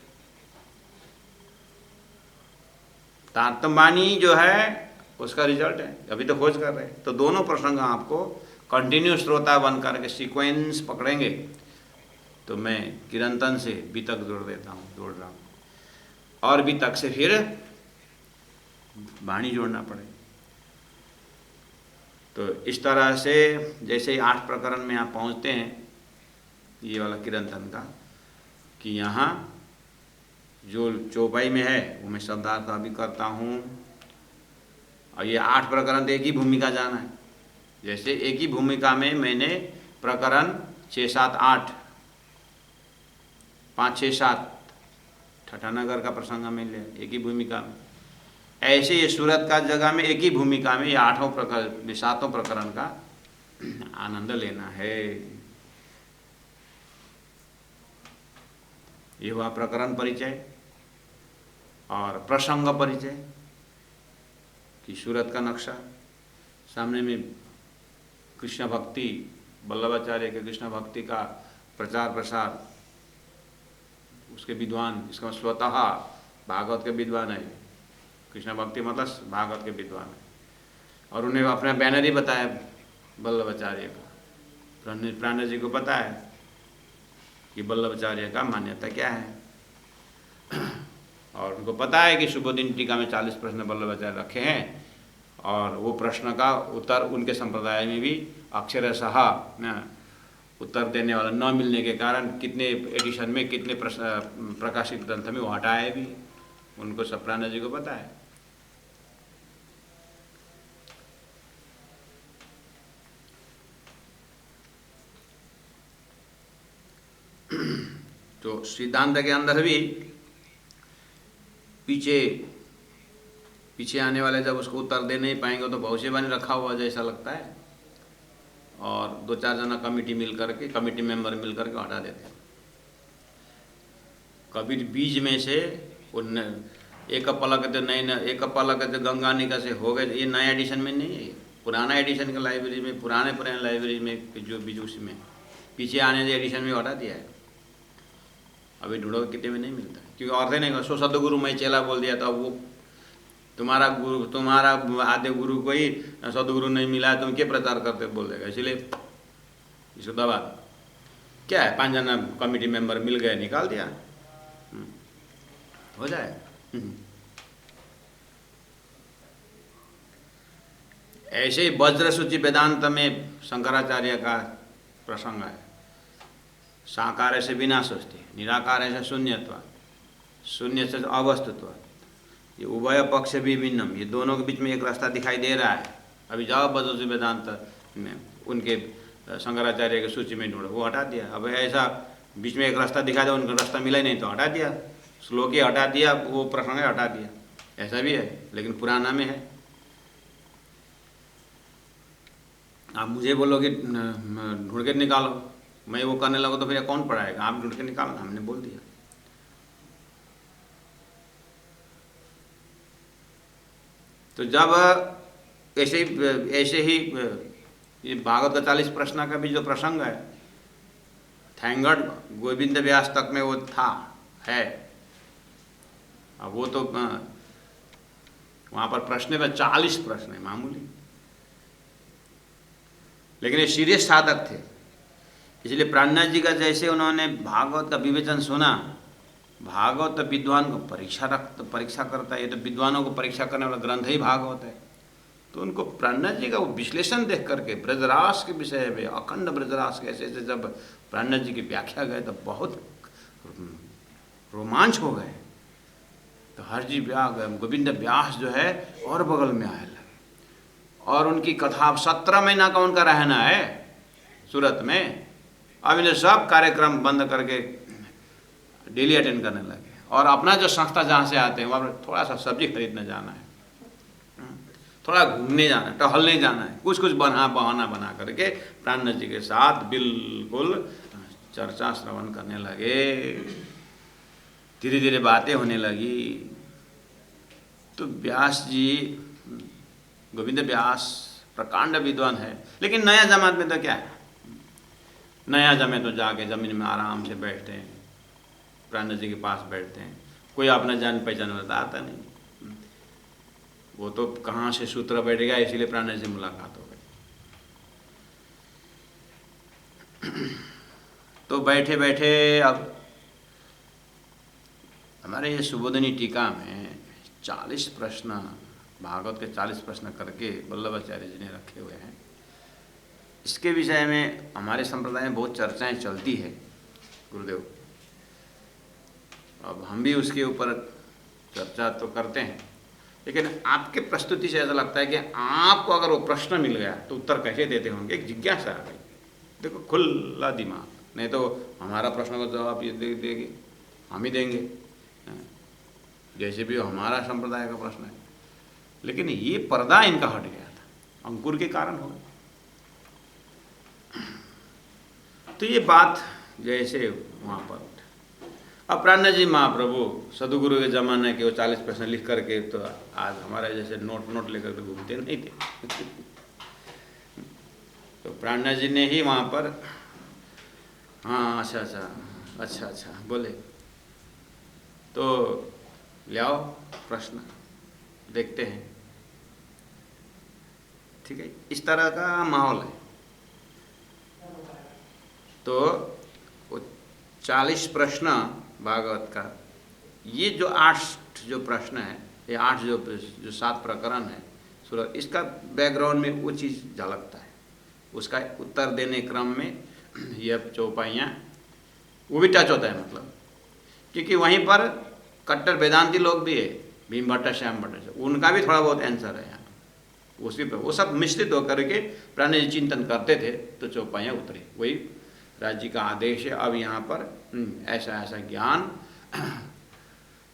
तारतम्बानी जो है उसका रिजल्ट है, अभी तो खोज कर रहे हैं। तो दोनों प्रसंग आपको कंटिन्यू श्रोता बन करके सीक्वेंस पकड़ेंगे। तो मैं किरंतन से बीतक जोड़ रहा हूँ, और बीतक से फिर वाणी जोड़ना पड़ेगा। तो इस तरह से जैसे ही 8 प्रकरण में आप पहुँचते हैं, ये वाला किरंतन का, कि यहाँ जो चौपाई में है वो मैं शब्दार्थ अभी करता हूँ, और ये 8 प्रकरण तो एक ही भूमिका जाना है। जैसे एक ही भूमिका में मैंने प्रकरण 6, 7, 8, 5, 6, 7 ठठानगर का प्रसंग में लिया एक ही भूमिका में, ऐसे ये सूरत का जगह में एक ही भूमिका में ये 8 प्रकरण 7 प्रकरण का आनंद लेना है। ये हुआ प्रकरण परिचय और प्रसंग परिचय कि सूरत का नक्शा, सामने में कृष्ण भक्ति, वल्लभाचार्य के कृष्ण भक्ति का प्रचार प्रसार, उसके विद्वान, इसका स्वतः भागवत के विद्वान है, कृष्ण भक्ति मतलब भागवत के विद्वान है, और उन्हें अपना बैनर ही बताया वल्लभाचार्य का। प्राणनाथ जी को पता है कि वल्लभाचार्य का मान्यता क्या है, और उनको पता है कि सुबोधिनी टीका में 40 प्रश्न वल्लभाचार्य रखे हैं, और वो प्रश्न का उत्तर उनके संप्रदाय में भी अक्षरशः उत्तर देने वाला न मिलने के कारण कितने एडिशन में, कितने प्रकाशित ग्रंथ में वो हटाए भी, उनको सब प्राणनाथ जी को पता है। तो सिद्धांत के अंदर भी पीछे आने वाले जब उसको उत्तर दे नहीं पाएंगे तो भविष्यवाणी रखा हुआ जैसा लगता है, और 2-4 जना कमेटी मेंबर मिल करके हटा देते हैं। कबीर बीज में से उन एक पलक तो नए एक पलक तो गंगा निका से हो गए, ये नया एडिशन में नहीं है, पुराना एडिशन का लाइब्रेरी में, पुराने लाइब्रेरी में जो बीज उसमें पीछे आने एडिशन में हटा दिया है। अभी ढूंढो कितने में नहीं मिलता, क्योंकि औरतें नहीं, सो सदगुरु मैं चेला बोल दिया तो अब वो तुम्हारा गुरु, तुम्हारा आधे गुरु को ही सदगुरु नहीं मिला है, तुम क्या प्रचार करते बोल देगा। इसलिए इसको दबा, क्या है 5 जना कमेटी मेंबर मिल गए, निकाल दिया, हो जाए। ऐसे ही वज्र सूचि वेदांत में शंकराचार्य का प्रसंग है। साकार से विनाशोस्ति, निराकार से शून्यत्व, शून्य से अवस्तुत्व, ये उभय पक्ष भी भिन्नम, ये दोनों के बीच में एक रास्ता दिखाई दे रहा है। अभी जाओ वज्र सूचि वेदांत में उनके शंकराचार्य की सूची में ढूंढो, वो हटा दिया। अब ऐसा बीच में एक रास्ता दिखा दिया, उनका रास्ता मिला ही नहीं तो हटा दिया, श्लोक ही हटा दिया, वो प्रसंग हटा दिया, ऐसा भी है। लेकिन पुराना में है। आप मुझे बोलोगे ढूंढ के निकालो, मैं वो करने लगूँ तो फिर कौन पढ़ाएगा? आप ढूंढ के निकालना, हमने बोल दिया। तो जब ऐसे ही ये भागवत का 40 प्रश्न का भी जो प्रसंग है, थैंक गॉड गोविंद व्यास तक में वो था, है। अब वो तो वहाँ पर प्रश्न में 40 प्रश्न है, मामूली, लेकिन ये सीरियस साधक थे। इसलिए प्राणनाथ जी का जैसे उन्होंने भागवत का विवेचन सुना, भागवत विद्वान को परीक्षा करता है, ये तो विद्वानों को परीक्षा करने वाला ग्रंथ ही भागवत है। तो उनको प्राणनाथ जी का वो विश्लेषण देख करके ब्रजरास के विषय में, अखंड ब्रजरास के ऐसे जब प्राणनाथ जी की व्याख्या गए तो बहुत रोमांच हो गए। तो हरजी गोविंद व्यास जो है और बगल में आए लगे, और उनकी कथा 17 महीना का उनका रहना है सूरत में। अब इन्हें सब कार्यक्रम बंद करके डेली अटेंड करने लगे, और अपना जो संस्था जहाँ से आते हैं वहाँ पर थोड़ा सा सब्जी खरीदने जाना है, थोड़ा घूमने जाना है, टहलने जाना है, कुछ बहाना बना करके प्राणनाथ जी के साथ बिल्कुल चर्चा श्रवण करने लगे। धीरे धीरे बातें होने लगी। तो व्यास जी, गोविंद व्यास प्रकांड विद्वान है, लेकिन नया जमात में तो क्या है, नया जमे तो जाके जमीन में आराम से बैठते हैं, प्राणनाथ जी के पास बैठते हैं, कोई अपना जान पहचान वाला आता नहीं। वो तो कहाँ से सूत्र बैठेगा, इसीलिए प्राणनाथ से मुलाकात हो गई। तो बैठे बैठे अब हमारे ये सुबोधनी टीका में 40 प्रश्न, भागवत के 40 प्रश्न करके वल्लभाचार्य जी ने रखे हुए हैं। इसके विषय में हमारे संप्रदाय में बहुत चर्चाएं चलती है गुरुदेव। अब हम भी उसके ऊपर चर्चा तो करते हैं, लेकिन आपके प्रस्तुति से ऐसा लगता है कि आपको अगर वो प्रश्न मिल गया तो उत्तर कैसे देते होंगे, एक जिज्ञासा आ गई। देखो खुला दिमाग, नहीं तो हमारा प्रश्न का जवाब ये देंगे, हम ही देंगे, जैसे भी हमारा संप्रदाय का प्रश्न है। लेकिन ये पर्दा इनका हट गया था, अंकुर के कारण हो गया। तो ये बात जैसे वहाँ पर अब प्राणनाथ जी महाप्रभु सदगुरु के ज़माने के वो 40 प्रश्न लिख करके तो आज हमारे जैसे नोट लेकर के घूमते नहीं थे। तो प्राणनाथ जी ने ही वहाँ पर, हाँ अच्छा बोले, तो ले आओ प्रश्न देखते हैं। ठीक है, इस तरह का माहौल है। तो 40 प्रश्न भागवत का, ये जो 8 जो प्रश्न है, ये 8 जो 7 प्रकरण है सूरत, इसका बैकग्राउंड में वो चीज़ झलकता है। उसका उत्तर देने क्रम में ये चौपाइयाँ वो भी टच होता है, मतलब क्योंकि वहीं पर कट्टर वेदांती लोग भी है, भीम भट्टा, श्याम भट्टा, उनका भी थोड़ा बहुत आंसर है यहाँ उसी पर। वो सब मिश्रित होकर के प्राणनाथ जी चिंतन करते थे, तो चौपाइयाँ उतरी। वही राज्य का आदेश है, अब यहाँ पर ऐसा ज्ञान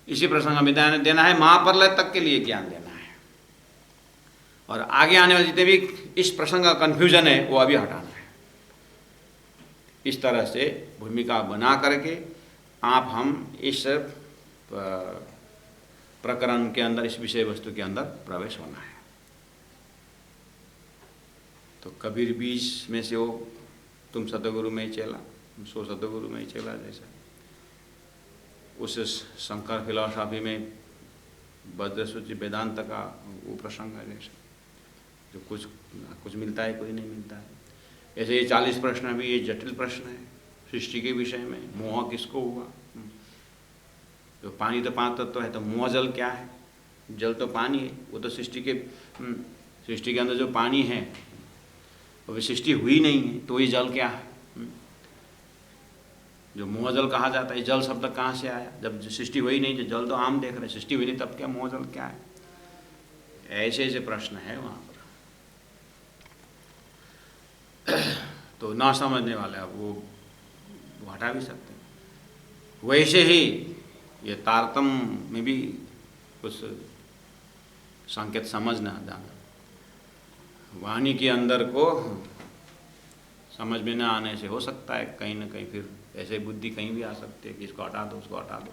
इसी प्रसंग में देना है, महाप्रलय तक के लिए ज्ञान देना है, और आगे आने वाले जितने भी इस प्रसंग का कन्फ्यूजन है वो अभी हटाना है। इस तरह से भूमिका बना करके आप हम इस प्रकरण के अंदर, इस विषय वस्तु के अंदर प्रवेश होना है। तो कबीर बीज में से हो, तुम सतगुरु में चेला, सो सतगुरु में चेला, जैसा उस शंकर फिलॉसफी में वज्रसूचि वेदांत का वो प्रसंग है, जैसे जो कुछ मिलता है, कुछ नहीं मिलता है। ऐसे ये 40 प्रश्न भी ये जटिल प्रश्न है सृष्टि के विषय में। मोह किसको हुआ? जो पानी तो 5 तत्व है, तो मोह जल क्या है? जल तो पानी है, वो तो सृष्टि के अंदर जो पानी है वो सृष्टि हुई नहीं है, तो ये जल क्या है? जो मोह जल कहा जाता है, जल शब्द कहाँ से आया? जब सृष्टि हुई नहीं, जो जल तो आम देख रहे, सृष्टि हुई नहीं तब क्या मोह जल क्या है? ऐसे ऐसे प्रश्न है वहाँ पर। तो ना समझने वाले आप वो हटा भी सकते हैं। वैसे ही ये तारतम्य में भी कुछ संकेत समझना जाना, वाणी के अंदर को समझ में न आने से हो सकता है कहीं ना कहीं फिर ऐसे बुद्धि कहीं भी आ सकती है कि इसको हटा दो, उसको हटा दो।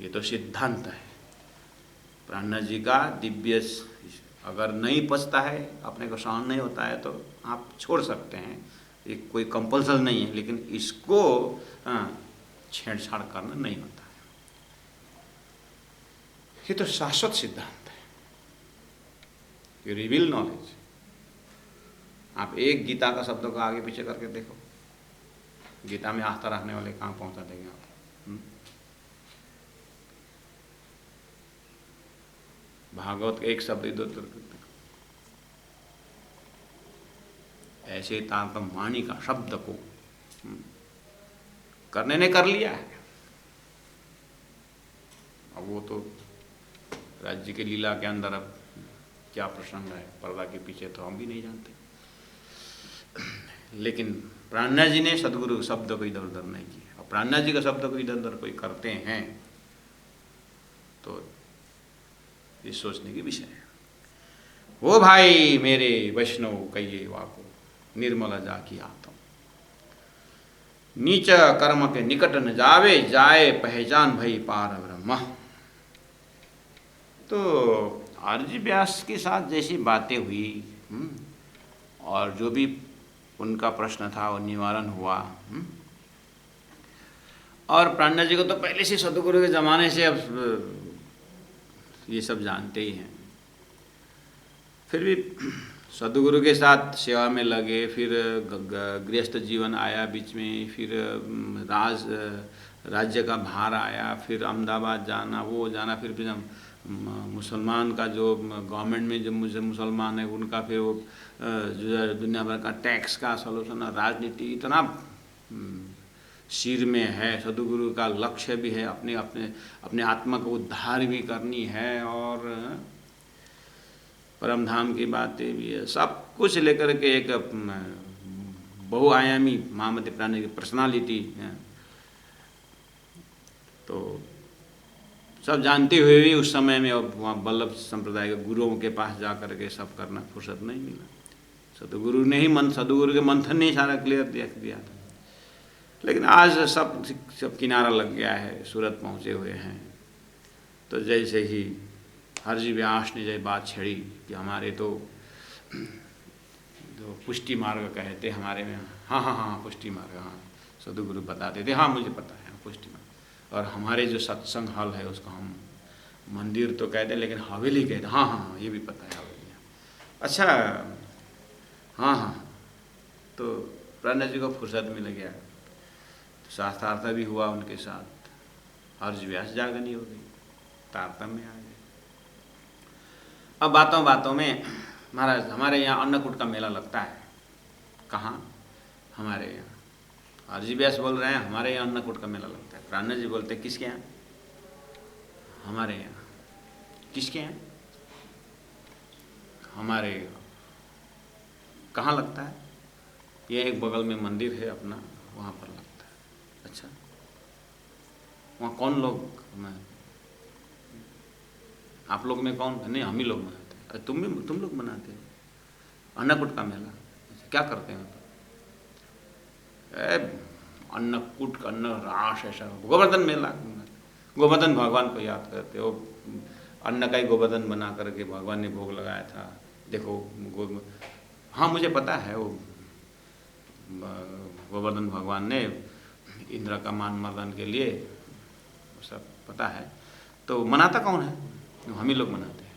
ये तो सिद्धांत है। प्राणनाथ जी का दिव्य, अगर नहीं पचता है, अपने को सहन नहीं होता है, तो आप छोड़ सकते हैं, ये कोई कंपल्सन नहीं है, लेकिन इसको छेड़छाड़ करना नहीं होता है। ये तो शाश्वत सिद्धांत है, ये रिवील नॉलेज। आप एक गीता का शब्दों का आगे पीछे करके देखो, गीता में आस्था रखने वाले कहाँ पहुंचा देंगे आप? भागवत एक शब्द इधर उधर ऐसे तारतम्य वाणी का शब्द को करने ने कर लिया है। अब वो तो राज्य के लीला के अंदर अब क्या प्रसंग है पर्दा के पीछे, तो हम भी नहीं जानते। लेकिन प्राणनाथ जी ने सदगुरु शब्द को इधर उधर नहीं किया, और प्राणनाथ जी का शब्द को इधर उधर कोई करते हैं तो ये सोचने की विषय है। वो भाई मेरे वैष्णव कहिए वाको, निर्मल जाकी आत्म, नीच कर्म के निकट न जावे, जाए पहचान भई पार ब्रह्म। तो आरजी व्यास के साथ जैसी बातें हुई और जो भी उनका प्रश्न था वो निवारण हुआ। और प्राणनाथ जी को तो पहले से सतगुरु के ज़माने से अब ये सब जानते ही हैं। फिर भी सदगुरु के साथ सेवा में लगे, फिर गृहस्थ जीवन आया बीच में, फिर राज्य का भार आया, फिर अहमदाबाद जाना, वो जाना, फिर मुसलमान का जो गवर्नमेंट में जो मुसलमान है उनका फिर वो जो दुनिया भर का टैक्स का सॉल्यूशन, राजनीति इतना सिर में है। सदगुरु का लक्ष्य भी है, अपने आत्मा को उद्धार भी करनी है, और परम धाम की बातें भी है। सब कुछ लेकर के एक बहुआयामी महामती प्राणी की पर्सनालिटी है। तो सब जानते हुए भी उस समय में वहाँ वल्लभ संप्रदाय के गुरुओं के पास जा कर के सब करना फुर्सत नहीं मिला। सदगुरु ने ही सदगुरु के मंथन ने ही सारा क्लियर दिया था। लेकिन आज सब किनारा लग गया है, सूरत पहुँचे हुए हैं। तो जैसे ही हरजी व्यास ने जब बात छेड़ी कि हमारे तो जो पुष्टि मार्ग कहते हमारे में, हाँ पुष्टि मार्ग, हाँ सदगुरु बताते थे, हाँ मुझे पता है पुष्टि मार्ग। और हमारे जो सत्संग हॉल है उसको हम मंदिर तो कहते हैं, लेकिन हवेली कहते हैं। हाँ ये भी पता है, हवेली। अच्छा, हाँ। तो प्राणनाथ जी को फुर्सत मिल गया, शास्त्रार्थ भी हुआ उनके साथ, हर्ष व्यास जागनी हो गई, तारतम्य में आ गए। अब बातों में महाराज हमारे यहाँ अन्नकूट का मेला लगता है। कहाँ? हमारे यहाँ। हरजी व्यास बोल रहे हैं हमारे यहाँ अन्नकूट का मेला लगता है। प्राणनाथ जी बोलते हैं किसके यहाँ? हमारे यहाँ। किसके यहाँ? हमारे यहाँ। कहाँ लगता है? ये एक बगल में मंदिर है अपना, वहाँ पर लगता है। अच्छा, वहाँ कौन लोग? आप लोग में कौन? नहीं, हम ही लोग मनाते हैं। अरे तुम लोग मनाते हो अन्नकूट का मेला? क्या करते हैं? अन्नकूट का अन्न राश ऐसा, गोवर्धन मेला, गोवर्धन भगवान को याद करते हो, अन्न का ही गोवर्धन बना करके भगवान ने भोग लगाया था। देखो हाँ मुझे पता है, वो गोवर्धन भगवान ने इंद्र का मान मर्दन के लिए सब पता है। तो मनाता कौन है? हम ही लोग मनाते हैं।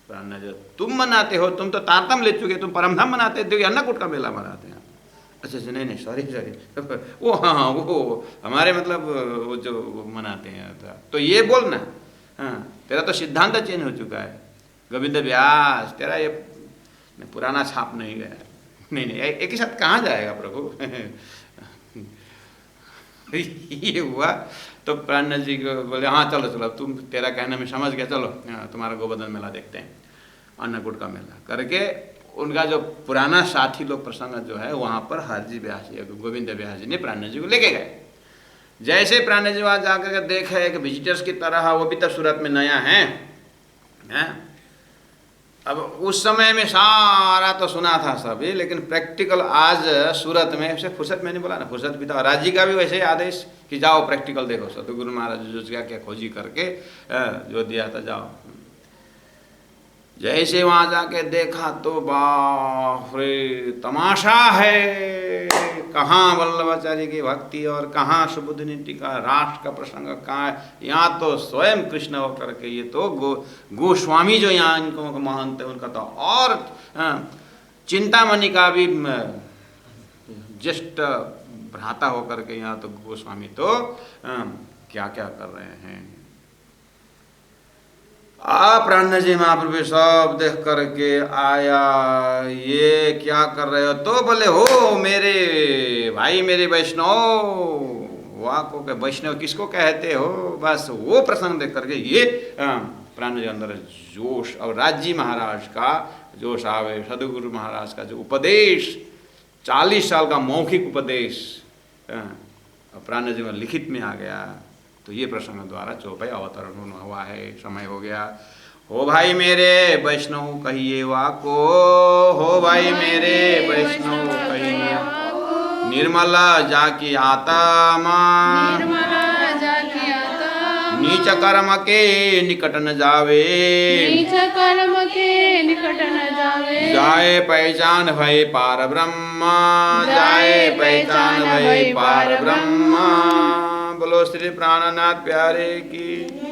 प्राण जो तुम मनाते हो, तुम तो तारतम ले चुके, तुम परमधाम मनाते हो, अन्नकूट का मेला मनाते हैं। अच्छा अच्छा, नहीं सॉरी वो हाँ वो हमारे मतलब वो जो मनाते हैं। तो ये बोलना, हाँ तेरा तो सिद्धांत चेंज हो चुका है गोविंद व्यास, तेरा ये पुराना छाप नहीं गया। नहीं एक ही साथ कहाँ जाएगा प्रभु। ये हुआ तो प्राण जी को बोले हाँ चलो चलो, तुम तेरा कहना मैं समझ गया, चलो तुम्हारा गोवर्धन मेला देखते हैं, अन्नकूट का मेला करके उनका जो पुराना साथी लोग प्रसंग जो है वहाँ पर हरजी व्यास जी, गोविंद व्यास जी ने प्राण जी को लेके गए। जैसे प्राण जी वहाँ जाकर के देखे एक विजिटर्स की तरह, वो भी तब सूरत में नया है। अब उस समय में सारा तो सुना था सभी, लेकिन प्रैक्टिकल आज सूरत में उसे फुर्सत, मैंने बोला ना फुर्सत भी था। राज जी का भी वैसे ही आदेश कि जाओ प्रैक्टिकल देखो, सतगुरु महाराज जो क्या खोजी करके जो दिया था जाओ। जैसे वहाँ जाके देखा तो बाप रे तमाशा है, कहाँ वल्लभाचार्य की भक्ति और कहाँ सुबुद्धनीति का राष्ट्र का प्रसंग कहाँ है। यहाँ तो स्वयं कृष्ण होकर के ये तो गोस्वामी जो यहाँ इनको महंत है उनका तो और चिंतामणि का भी ज्येष्ठ भ्राता होकर के यहाँ तो गोस्वामी तो क्या क्या कर रहे हैं। प्राण जी महाप्रभु सब देख करके आया, ये क्या कर रहे हो? तो बोले हो मेरे भाई, मेरे वैष्णव। वाह को वैष्णव किसको कहते हो? बस वो प्रसंग देख करके ये प्राण जी अंदर जोश, और राजी महाराज का जोश आवे, सदगुरु महाराज का जो उपदेश 40 साल का मौखिक उपदेश प्राण जी में लिखित में आ गया। तो ये प्रसंग द्वारा चौपाई अवतरण हुआ है, समय हो गया। हो भाई मेरे वैष्णव कहिए वाको, हो भाई मेरे वैष्णव कहिए, निर्मला जाकी आत्मा, नीच कर्म के निकट न जावे, नीच कर्म के निकट न जावे, जाए पहचान भय पार ब्रह्म, जाए पहचान भय पार ब्रह्म। बोलो श्री प्राणनाथ प्यारे की।